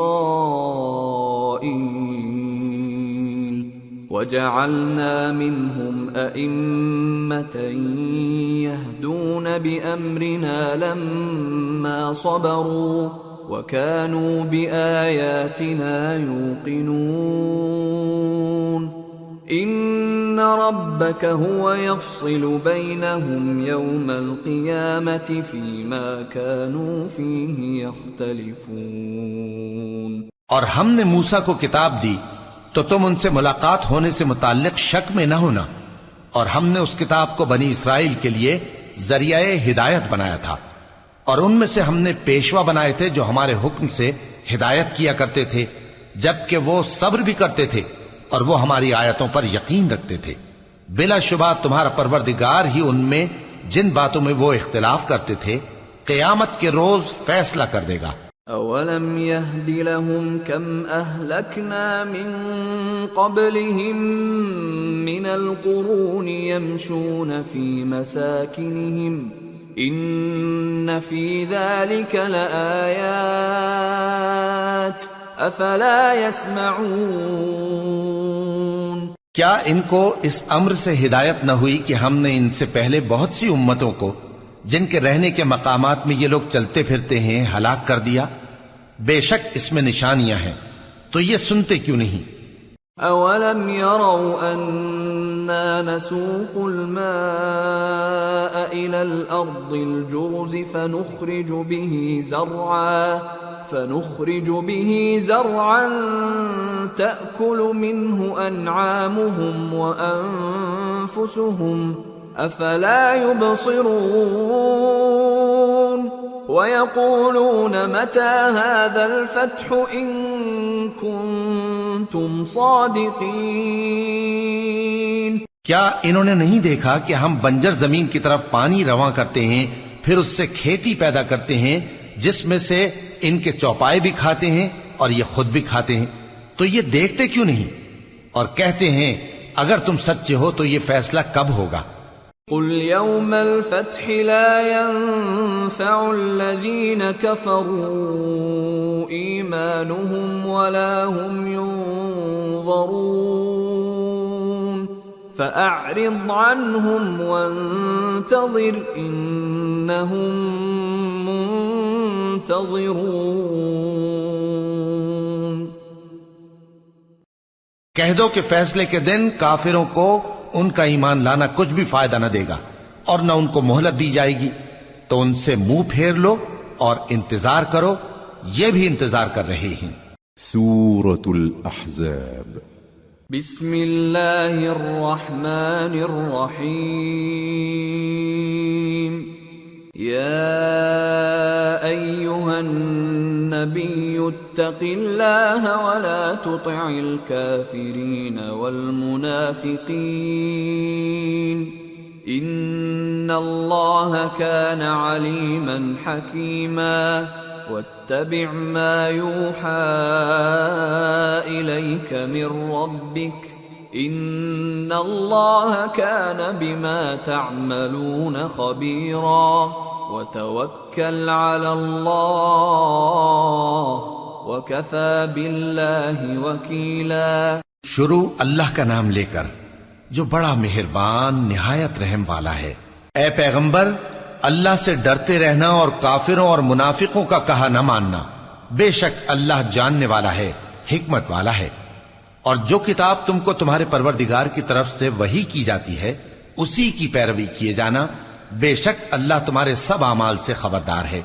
وَجَعَلْنَا مِنْهُمْ أَئِمَّةً يَهْدُونَ بِأَمْرِنَا لَمَّا صَبَرُوا وَكَانُوا بِآيَاتِنَا يُوقِنُونَ۔ إِنَّ رَبَّكَ هُوَ يَفْصِلُ بَيْنَهُمْ يَوْمَ الْقِيَامَةِ فِيمَا كَانُوا فِيهِ يَخْتَلِفُونَ۔ اور ہم نے موسیٰ کو کتاب دی تو تم ان سے ملاقات ہونے سے متعلق شک میں نہ ہونا، اور ہم نے اس کتاب کو بنی اسرائیل کے لیے ذریعہ ہدایت بنایا تھا، اور ان میں سے ہم نے پیشوا بنائے تھے جو ہمارے حکم سے ہدایت کیا کرتے تھے، جبکہ وہ صبر بھی کرتے تھے اور وہ ہماری آیتوں پر یقین رکھتے تھے۔ بلا شبہ تمہارا پروردگار ہی ان میں جن باتوں میں وہ اختلاف کرتے تھے قیامت کے روز فیصلہ کر دے گا۔ أَوَلَمْ يَهْدِ لَهُمْ كَمْ أَهْلَكْنَا مِنْ قَبْلِهِمْ مِنَ الْقُرُونِ يَمْشُونَ فِي مَسَاكِنِهِمْ إِنَّ فِي ذَلِكَ لَآيَاتٍ أَفَلَا يَسْمَعُونَ۔ کیا ان کو اس امر سے ہدایت نہ ہوئی کہ ہم نے ان سے پہلے بہت سی امتوں کو جن کے رہنے کے مقامات میں یہ لوگ چلتے پھرتے ہیں ہلاک کر دیا؟ بے شک اس میں نشانیاں ہیں، تو یہ سنتے کیوں نہیں؟ أَوَلَمْ يَرَوْا أَنَّا نَسُوقُ الْمَاءَ إِلَى الْأَرْضِ الْجُرُزِ فَنُخْرِجُ بِهِ زَرْعًا تَأْكُلُ مِنْهُ أَنْعَامُهُمْ وَأَنفُسُهُمْ أَفَلَا يُبْصِرُونَ وَيَقُولُونَ مَتَى هَذَا الْفَتْحُ إِن كُنتُمْ صَادِقِينَ۔ کیا انہوں نے نہیں دیکھا کہ ہم بنجر زمین کی طرف پانی رواں کرتے ہیں، پھر اس سے کھیتی پیدا کرتے ہیں جس میں سے ان کے چوپائے بھی کھاتے ہیں اور یہ خود بھی کھاتے ہیں؟ تو یہ دیکھتے کیوں نہیں اور کہتے ہیں اگر تم سچے ہو تو یہ فیصلہ کب ہوگا؟ قل يوم الفتح لا ينفع الذين كفروا إيمانهم ولا هم ينظرون فأعرض عنهم وانتظر إنهم منتظرون. کہہ دو کہ فیصلے کے دن کافروں کو ان کا ایمان لانا کچھ بھی فائدہ نہ دے گا اور نہ ان کو مہلت دی جائے گی، تو ان سے منہ پھیر لو اور انتظار کرو، یہ بھی انتظار کر رہے ہیں. سورة الأحزاب. بسم اللہ الرحمن الرحیم. یا ایہا النبی اتق اللہ ولا تطع الكافرین والمنافقین ان اللہ کان علیما حکیما واتبع ما یوحى الیک من ربک ان اللہ کان بما تعملون خبیرا وتوکل علی اللہ وکفى باللہ وکیلا. شروع اللہ کا نام لے کر جو بڑا مہربان نہایت رحم والا ہے. اے پیغمبر، اللہ سے ڈرتے رہنا اور کافروں اور منافقوں کا کہا نہ ماننا. بے شک اللہ جاننے والا ہے، حکمت والا ہے. اور جو کتاب تم کو تمہارے پروردگار کی طرف سے وحی کی جاتی ہے اسی کی پیروی کیے جانا. بے شک اللہ تمہارے سب اعمال سے خبردار ہے.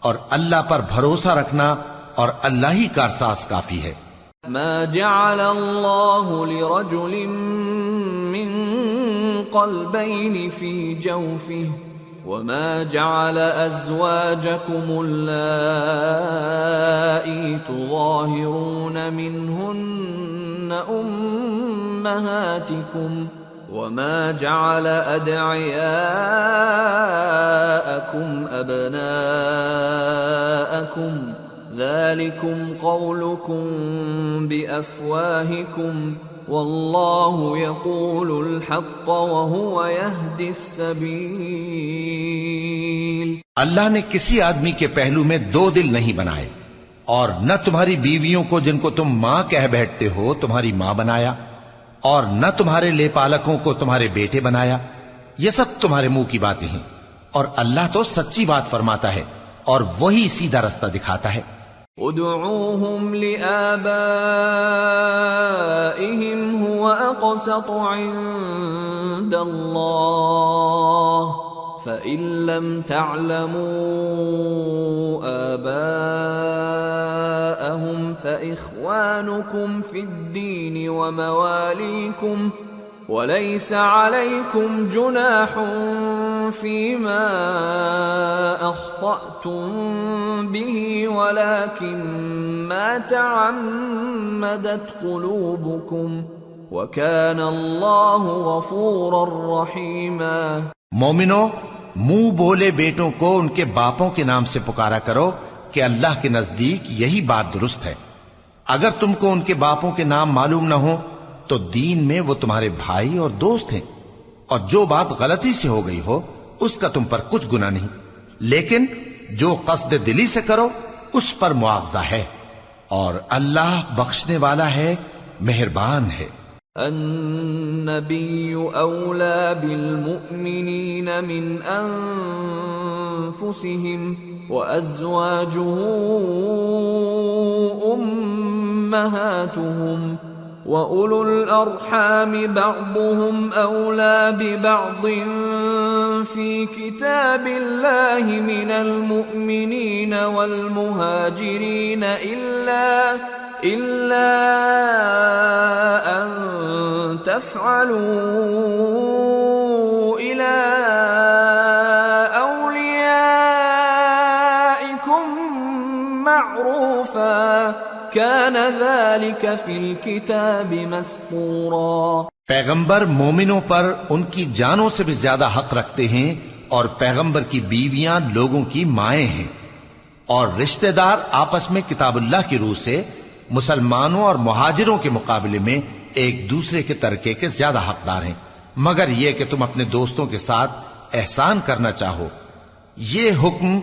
اور اللہ پر بھروسہ رکھنا اور اللہ ہی کارساز کافی ہے. ما جعل اللہ لرجل من قلبین فی جوفہ وما جعل ازواجکم اللائی تظاہرون منہن امہاتکم وما جعل ادعیاءکم ابناءکم ذلكم قولكم بأفواهكم والله يقول الحق وهو يهدي السبيل. اللہ نے کسی آدمی کے پہلو میں دو دل نہیں بنائے، اور نہ تمہاری بیویوں کو جن کو تم ماں کہہ بیٹھتے ہو تمہاری ماں بنایا، اور نہ تمہارے لے پالکوں کو تمہارے بیٹے بنایا. یہ سب تمہارے منہ کی باتیں ہیں، اور اللہ تو سچی بات فرماتا ہے اور وہی سیدھا رستہ دکھاتا ہے. ادعوهم لآبائهم هو أقسط عند الله فإن لم تعلموا آباءهم فإخوانكم في الدين ومواليكم وليس عليكم جناح فيما أخطأتم به ولكن ما تعمدت قلوبكم وكان الله غفورا رحيما. مومنو، منہ بولے بیٹوں کو ان کے باپوں کے نام سے پکارا کرو کہ اللہ کے نزدیک یہی بات درست ہے. اگر تم کو ان کے باپوں کے نام معلوم نہ ہو تو دین میں وہ تمہارے بھائی اور دوست ہیں، اور جو بات غلطی سے ہو گئی ہو اس کا تم پر کچھ گناہ نہیں، لیکن جو قصد دلی سے کرو اس پر مواخذہ ہے، اور اللہ بخشنے والا ہے، مہربان ہے. النبي أولى بالمؤمنين من أنفسهم وأزواجه أمهاتهم وَأُولُو الْأَرْحَامِ بَعْضُهُمْ أَوْلَى بِبَعْضٍ فِي كِتَابِ اللَّهِ مِنَ الْمُؤْمِنِينَ وَالْمُهَاجِرِينَ إِلَّا أَن تَفْعَلُوا إِلَى أَوْلِيَائِكُمْ مَعْرُوفًا كَانَ ذَلِكَ فِي الْكِتَابِ مَسْطُورًا. پیغمبر مومنوں پر ان کی جانوں سے بھی زیادہ حق رکھتے ہیں، اور پیغمبر کی بیویاں لوگوں کی مائیں ہیں، اور رشتہ دار آپس میں کتاب اللہ کی روح سے مسلمانوں اور مہاجروں کے مقابلے میں ایک دوسرے کے ترکے کے زیادہ حقدار ہیں. مگر یہ کہ تم اپنے دوستوں کے ساتھ احسان کرنا چاہو. یہ حکم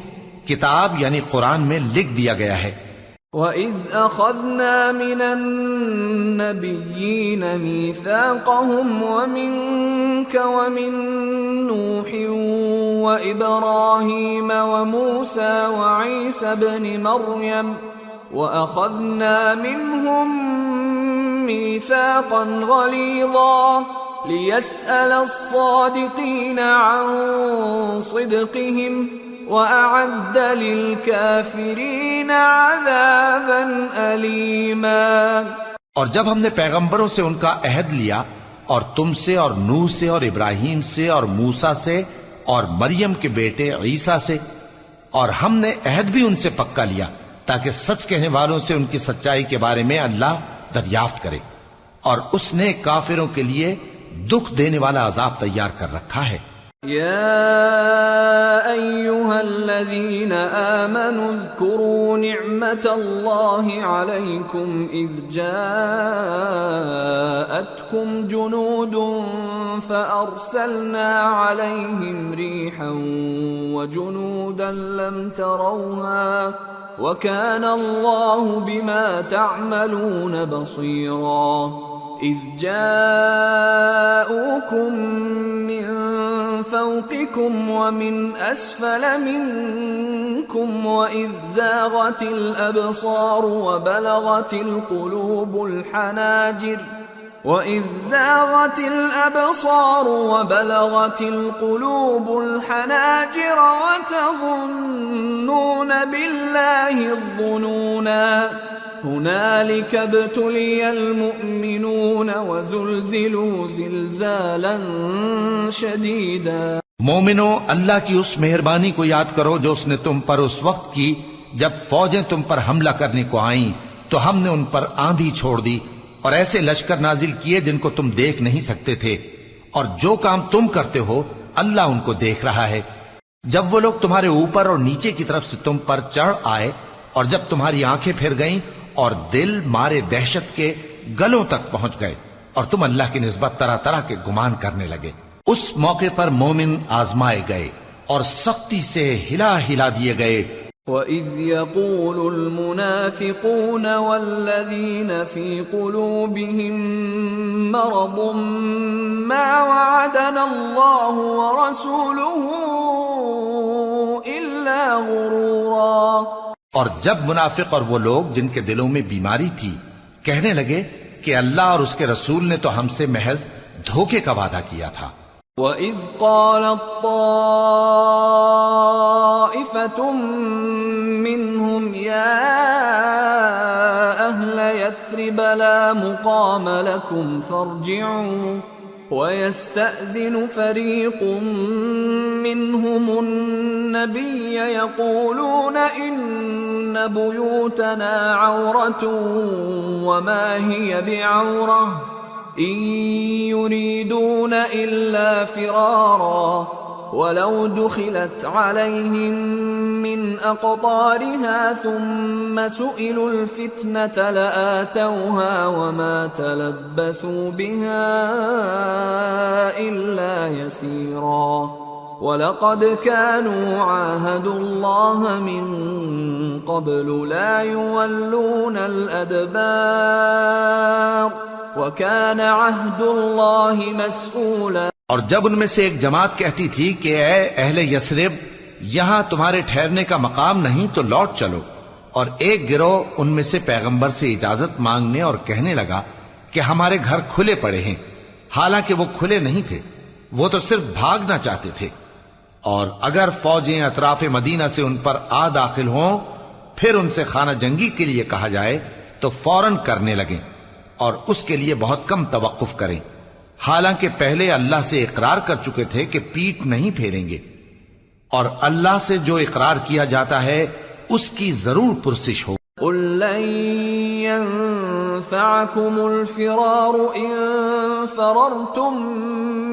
کتاب یعنی قرآن میں لکھ دیا گیا ہے. وَإِذْ أَخَذْنَا مِنَ النَّبِيِّينَ مِيثَاقَهُمْ وَمِنْكَ وَمِنْ نُوحٍ وَإِبْرَاهِيمَ وَمُوسَى وَعِيسَى ابْنِ مَرْيَمَ وَأَخَذْنَا مِنْهُمْ مِيثَاقًا غَلِيظًا لِيَسْأَلَ الصَّادِقِينَ عَنْ صِدْقِهِمْ وَأَعَدَّ لِلْكَافِرِينَ عَذَابًا أَلِيمًا. اور جب ہم نے پیغمبروں سے ان کا عہد لیا اور تم سے اور نوح سے اور ابراہیم سے اور موسیٰ سے اور مریم کے بیٹے عیسیٰ سے، اور ہم نے عہد بھی ان سے پکا لیا تاکہ سچ کہنے والوں سے ان کی سچائی کے بارے میں اللہ دریافت کرے، اور اس نے کافروں کے لیے دکھ دینے والا عذاب تیار کر رکھا ہے. يا أيها الذين آمنوا اذكروا نعمة الله عليكم إذ جاءتكم جنود فأرسلنا عليهم ريحا وجنودا لم تروها وكان الله بما تعملون بصيرا. إذ جاءوكم من فوقكم ومن أسفل منكم وإذ زاغت الأبصار وبلغت القلوب الحناجر وتظنون بالله الظنونا. هنالك ابتلي المؤمنون وزلزلوا زلزالا شديدا. مومنو، اللہ کی اس مہربانی کو یاد کرو جو اس نے تم پر اس وقت کی جب فوجیں تم پر حملہ کرنے کو آئیں تو ہم نے ان پر آندھی چھوڑ دی اور ایسے لشکر نازل کیے جن کو تم دیکھ نہیں سکتے تھے، اور جو کام تم کرتے ہو اللہ ان کو دیکھ رہا ہے. جب وہ لوگ تمہارے اوپر اور نیچے کی طرف سے تم پر چڑھ آئے اور جب تمہاری آنکھیں پھر گئیں اور دل مارے دہشت کے گلوں تک پہنچ گئے اور تم اللہ کی نسبت طرح طرح کے گمان کرنے لگے، اس موقع پر مومن آزمائے گئے اور سختی سے ہلا ہلا دیے گئے. وَإِذْ يَقُولُ الْمُنَافِقُونَ وَالَّذِينَ فِي قُلُوبِهِم مَّرَضٌ مَّا وَعَدَنَا اللَّهُ وَرَسُولُهُ إِلَّا غُرُورًا. اور جب منافق اور وہ لوگ جن کے دلوں میں بیماری تھی کہنے لگے کہ اللہ اور اس کے رسول نے تو ہم سے محض دھوکے کا وعدہ کیا تھا. وَإِذْ قَالَتْ طَائِفَةٌ مِّنْهُمْ يَا أَهْلَ يَثْرِبَ لَا مُقَامَ لَكُمْ فَارْجِعُوا وَيَسْتَأْذِنُ فَرِيقٌ مِّنْهُمُ النَّبِيَّ يَقُولُونَ إِنَّ بُيُوتَنَا عَوْرَةٌ وَمَا هِيَ بِعَوْرَةٍ إِن يُرِيدُونَ إِلَّا فِرَارًا وَلَوْ دُخِلَتْ عَلَيْهِم مِّنْ أَقْطَارِهَا ثُمَّ سُئِلُوا الْفِتْنَةَ لَآتَوْهَا وَمَا تَلَبَّثُوا بِهَا إِلَّا يَسِيرًا. وَلَقَدْ كَانُوا عَاهَدُوا اللَّهَ مِن قَبْلُ لَا يُوَلُّونَ الْأَدْبَارَ وَكَانَ عَهْدُ اللَّهِ مَسْئُولًا. اور جب ان میں سے ایک جماعت کہتی تھی کہ اے اہل یثرب، یہاں تمہارے ٹھہرنے کا مقام نہیں تو لوٹ چلو، اور ایک گروہ ان میں سے پیغمبر سے اجازت مانگنے اور کہنے لگا کہ ہمارے گھر کھلے پڑے ہیں، حالانکہ وہ کھلے نہیں تھے، وہ تو صرف بھاگنا چاہتے تھے. اور اگر فوجیں اطراف مدینہ سے ان پر آ داخل ہوں پھر ان سے خانہ جنگی کے لیے کہا جائے تو فوراً کرنے لگیں اور اس کے لیے بہت کم توقف کریں، حالانکہ پہلے اللہ سے اقرار کر چکے تھے کہ پیٹ نہیں پھیریں گے، اور اللہ سے جو اقرار کیا جاتا ہے اس کی ضرور پرسش ہو. قُل لَّن يَنفَعَكُمُ الْفِرَارُ إِن فَرَرْتُم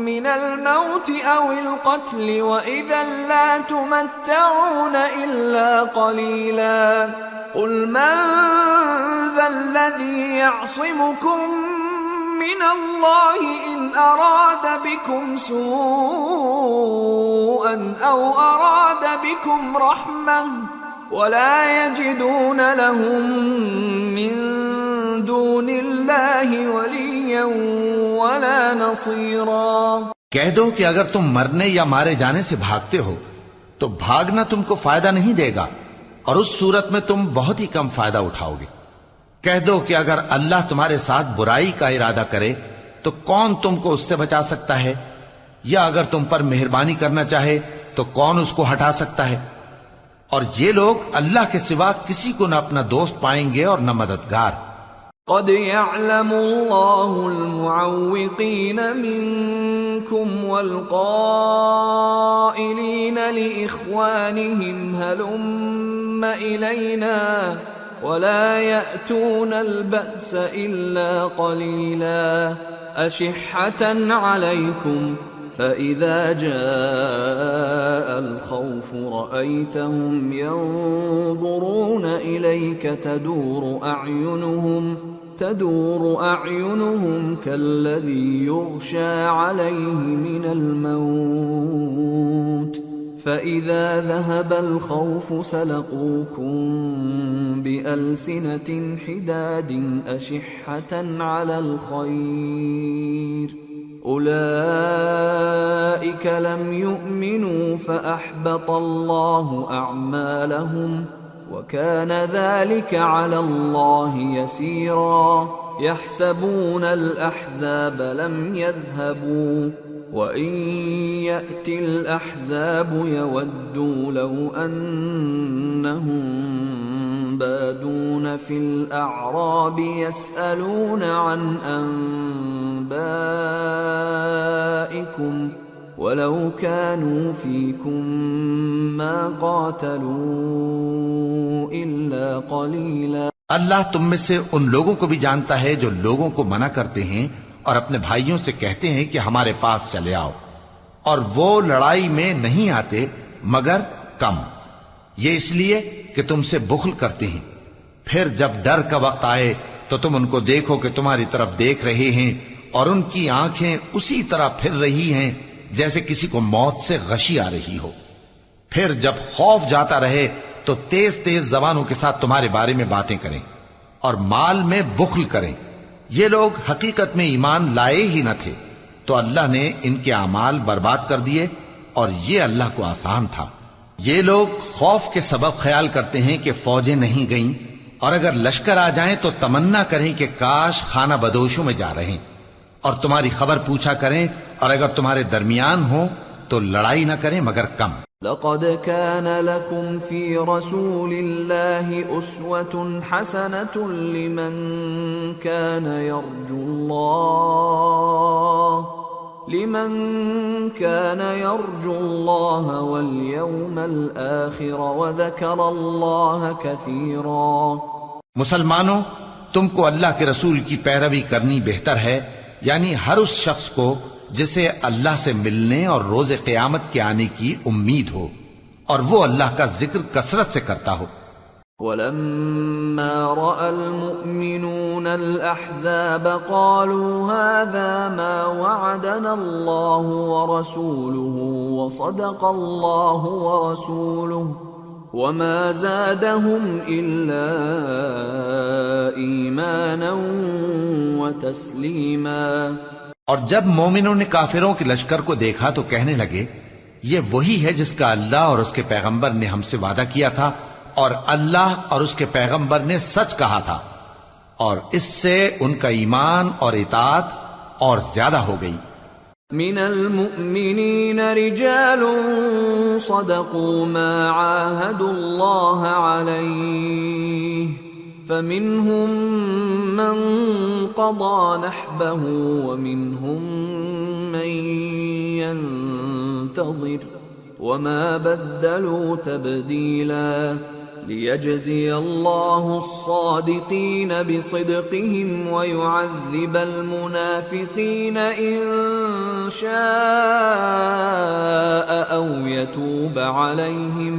مِّنَ الْمَوْتِ أَوِ الْقَتْلِ وَإِذًا لَّا تُمَتَّعُونَ إِلَّا قَلِيلًا. قُلْ مَن ذَا الَّذِي يَعْصِمُكُم من الله إن أراد بكم سوءا أو أراد بكم رحمة ولا يجدون لهم من دون الله وليا ولا نصيرا۔ کہہ دو کہ اگر تم مرنے یا مارے جانے سے بھاگتے ہو تو بھاگنا تم کو فائدہ نہیں دے گا، اور اس صورت میں تم بہت ہی کم فائدہ اٹھاؤ گے۔ کہہ دو کہ اگر اللہ تمہارے ساتھ برائی کا ارادہ کرے تو کون تم کو اس سے بچا سکتا ہے، یا اگر تم پر مہربانی کرنا چاہے تو کون اس کو ہٹا سکتا ہے؟ اور یہ لوگ اللہ کے سوا کسی کو نہ اپنا دوست پائیں گے اور نہ مددگار۔ قد يعلم الله المعوقين منكم والقائلين لإخوانهم هلم إلينا ولا يأتون البأس إلا قليلا أشحة عليكم فإذا جاء الخوف رأيتهم ينظرون إليك تدور أعينهم كالذي يغشى عليه من الموت فإذا ذهب الخوف سلقوكم بألسنة حداد أشحة على الخير أولئك لم يؤمنوا فأحبط الله أعمالهم وكان ذلك على الله يسيرا يحسبون الأحزاب لم يذهبوا وإن يأتي الأحزاب يودوا لو أنهم بادون في الأعراب يسألون عن أنبائكم ولو كانوا فيكم ما قاتلوا إلا قليلا۔ اللہ تم میں سے ان لوگوں کو بھی جانتا ہے جو لوگوں کو منع کرتے ہیں اور اپنے بھائیوں سے کہتے ہیں کہ ہمارے پاس چلے آؤ، اور وہ لڑائی میں نہیں آتے مگر کم، یہ اس لیے کہ تم سے بخل کرتے ہیں۔ پھر جب ڈر کا وقت آئے تو تم ان کو دیکھو کہ تمہاری طرف دیکھ رہے ہیں اور ان کی آنکھیں اسی طرح پھر رہی ہیں جیسے کسی کو موت سے غشی آ رہی ہو۔ پھر جب خوف جاتا رہے تو تیز تیز زبانوں کے ساتھ تمہارے بارے میں باتیں کریں اور مال میں بخل کریں۔ یہ لوگ حقیقت میں ایمان لائے ہی نہ تھے، تو اللہ نے ان کے اعمال برباد کر دیے، اور یہ اللہ کو آسان تھا۔ یہ لوگ خوف کے سبب خیال کرتے ہیں کہ فوجیں نہیں گئیں، اور اگر لشکر آ جائیں تو تمنا کریں کہ کاش خانہ بدوشوں میں جا رہے، اور تمہاری خبر پوچھا کریں، اور اگر تمہارے درمیان ہو تو لڑائی نہ کریں مگر کم۔ لقد كان لكم في رسول الله أسوة حسنة لمن كان يرجو الله واليوم الآخر وذكر الله كثيرا۔ مسلمانوں، تم کو اللہ کے رسول کی پیروی کرنی بہتر ہے، یعنی ہر اس شخص کو جسے اللہ سے ملنے اور روز قیامت کے آنے کی امید ہو، اور وہ اللہ کا ذکر کثرت سے کرتا ہو۔ وَلَمَّا رَأَى الْمُؤْمِنُونَ الْأَحْزَابَ قَالُوا هَذَا مَا وَعَدَنَا اللَّهُ وَرَسُولُهُ وَصَدَقَ اللَّهُ وَرَسُولُهُ وَمَا زَادَهُمْ إِلَّا إِيمَانًا وَتَسْلِيمًا۔ اور جب مومنوں نے کافروں کے لشکر کو دیکھا تو کہنے لگے، یہ وہی ہے جس کا اللہ اور اس کے پیغمبر نے ہم سے وعدہ کیا تھا، اور اللہ اور اس کے پیغمبر نے سچ کہا تھا، اور اس سے ان کا ایمان اور اطاعت اور زیادہ ہو گئی۔ من المؤمنین رجال صدقوا ما عاهدوا الله عليه فمنهم من قضى نحبه ومنهم من ينتظر وما بدلوا تبديلا ليجزي الله الصادقين بصدقهم ويعذب المنافقين إن شاء أو يتوب عليهم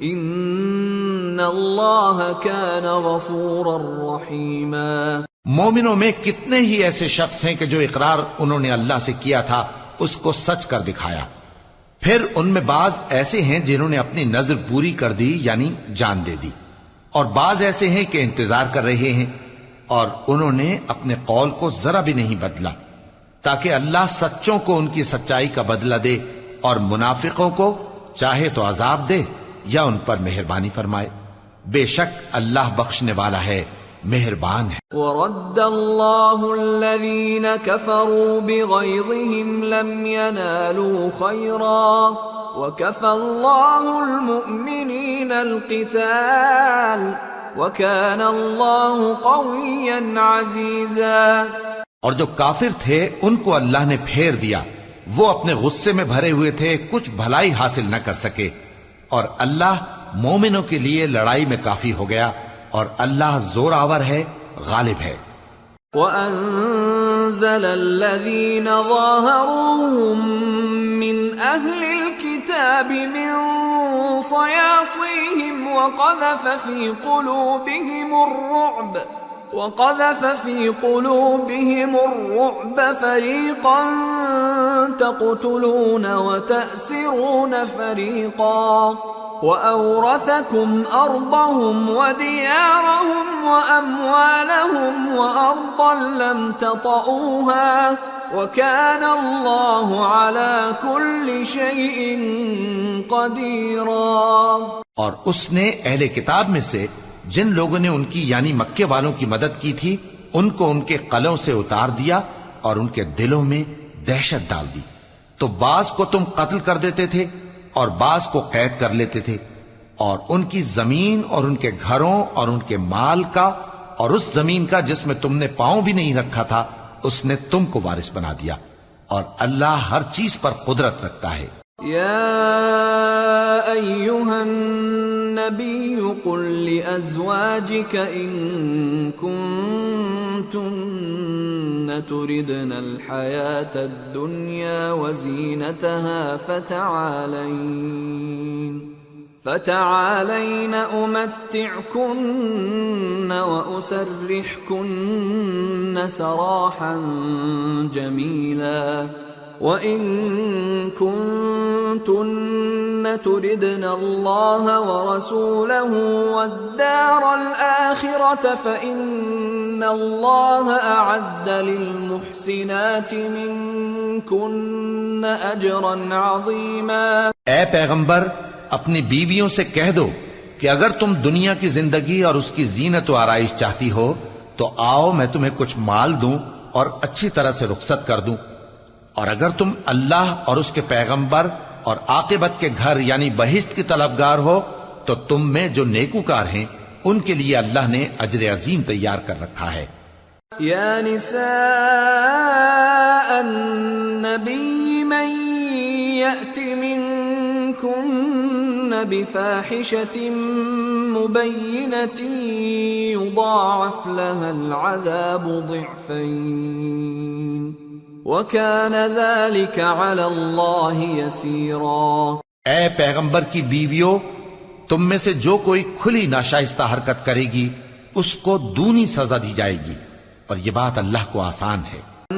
إن الله كان غفورا رحيما۔ مومنوں میں کتنے ہی ایسے شخص ہیں کہ جو اقرار انہوں نے اللہ سے کیا تھا اس کو سچ کر دکھایا. پھر ان میں بعض ایسے ہیں جنہوں نے اپنی نظر پوری کر دی یعنی جان دے دی، اور بعض ایسے ہیں کہ انتظار کر رہے ہیں، اور انہوں نے اپنے قول کو ذرا بھی نہیں بدلا، تاکہ اللہ سچوں کو ان کی سچائی کا بدلہ دے اور منافقوں کو چاہے تو عذاب دے یا ان پر مہربانی فرمائے. بے شک اللہ بخشنے والا ہے، مہربان ہے. ورد اللہ الذین کفروا بغیظہم لم ینالوا خیرا وکفى اللہ المؤمنین القتال وکان اللہ قویا عزیزا. اور جو کافر تھے ان کو اللہ نے پھیر دیا، وہ اپنے غصے میں بھرے ہوئے تھے، کچھ بھلائی حاصل نہ کر سکے، اور اللہ مومنوں کے لیے لڑائی میں کافی ہو گیا، اور اللہ زور آور ہے، غالب ہے. وَأَنزَلَ الَّذِينَ ظَاهَرُوهُم مِّنْ أَهْلِ الْكِتَابِ مِنْ صَيَاصِيهِمْ وَقَذَفَ فِي قُلُوبِهِمُ الرُّعْبَ فَرِيقًا تَقْتُلُونَ وَتَأْسِرُونَ فَرِيقًا وَأَوْرَثَكُمْ أَرْضَهُمْ وَدِيَارَهُمْ وَأَمْوَالَهُمْ وَأَرْضًا لَمْ تَطَئُوهَا وَكَانَ اللَّهُ عَلَى كُلِّ شَيْءٍ قَدِيرًا. اور اس نے اہل کتاب میں سے جن لوگوں نے ان کی یعنی مکے والوں کی مدد کی تھی ان کو ان کے قلعوں سے اتار دیا اور ان کے دلوں میں دہشت ڈال دی. تو بعض کو تم قتل کر دیتے تھے اور بعض کو قید کر لیتے تھے، اور ان کی زمین اور ان کے گھروں اور ان کے مال کا اور اس زمین کا جس میں تم نے پاؤں بھی نہیں رکھا تھا اس نے تم کو وارث بنا دیا، اور اللہ ہر چیز پر قدرت رکھتا ہے. یا ایہا النبی قل لأزواجک ان کنتن تردن الحیاة الدنیا وزینتها فتعالین امتعکن واسرحکن سراحا جمیلا وَإِن كُنتُنَّ تُرِدْنَ اللَّهَ وَرَسُولَهُ وَالدَّارَ الْآخِرَةَ فَإِنَّ اللَّهَ أَعَدَّ لِلْمُحْسِنَاتِ مِنكُنَّ أَجْرًا عَظِيمًا. اے پیغمبر اپنی بیویوں سے کہہ دو کہ اگر تم دنیا کی زندگی اور اس کی زینت و آرائش چاہتی ہو تو آؤ میں تمہیں کچھ مال دوں اور اچھی طرح سے رخصت کر دوں، اور اگر تم اللہ اور اس کے پیغمبر اور عاقبت کے گھر یعنی بہشت کی طلبگار ہو تو تم میں جو نیکوکار ہیں ان کے لیے اللہ نے اجر عظیم تیار کر رکھا ہے. یا نساء النبی من یأت منکن بفاحشة مبینة یضاعف لها العذاب ضعفین وَكَانَ ذَلِكَ عَلَى اللَّهِ يَسِيرًا. اے پیغمبر کی بیویوں، تم میں سے جو کوئی کھلی ناشائستہ حرکت کرے گی اس کو دونی سزا دی جائے گی، اور یہ بات اللہ کو آسان ہے.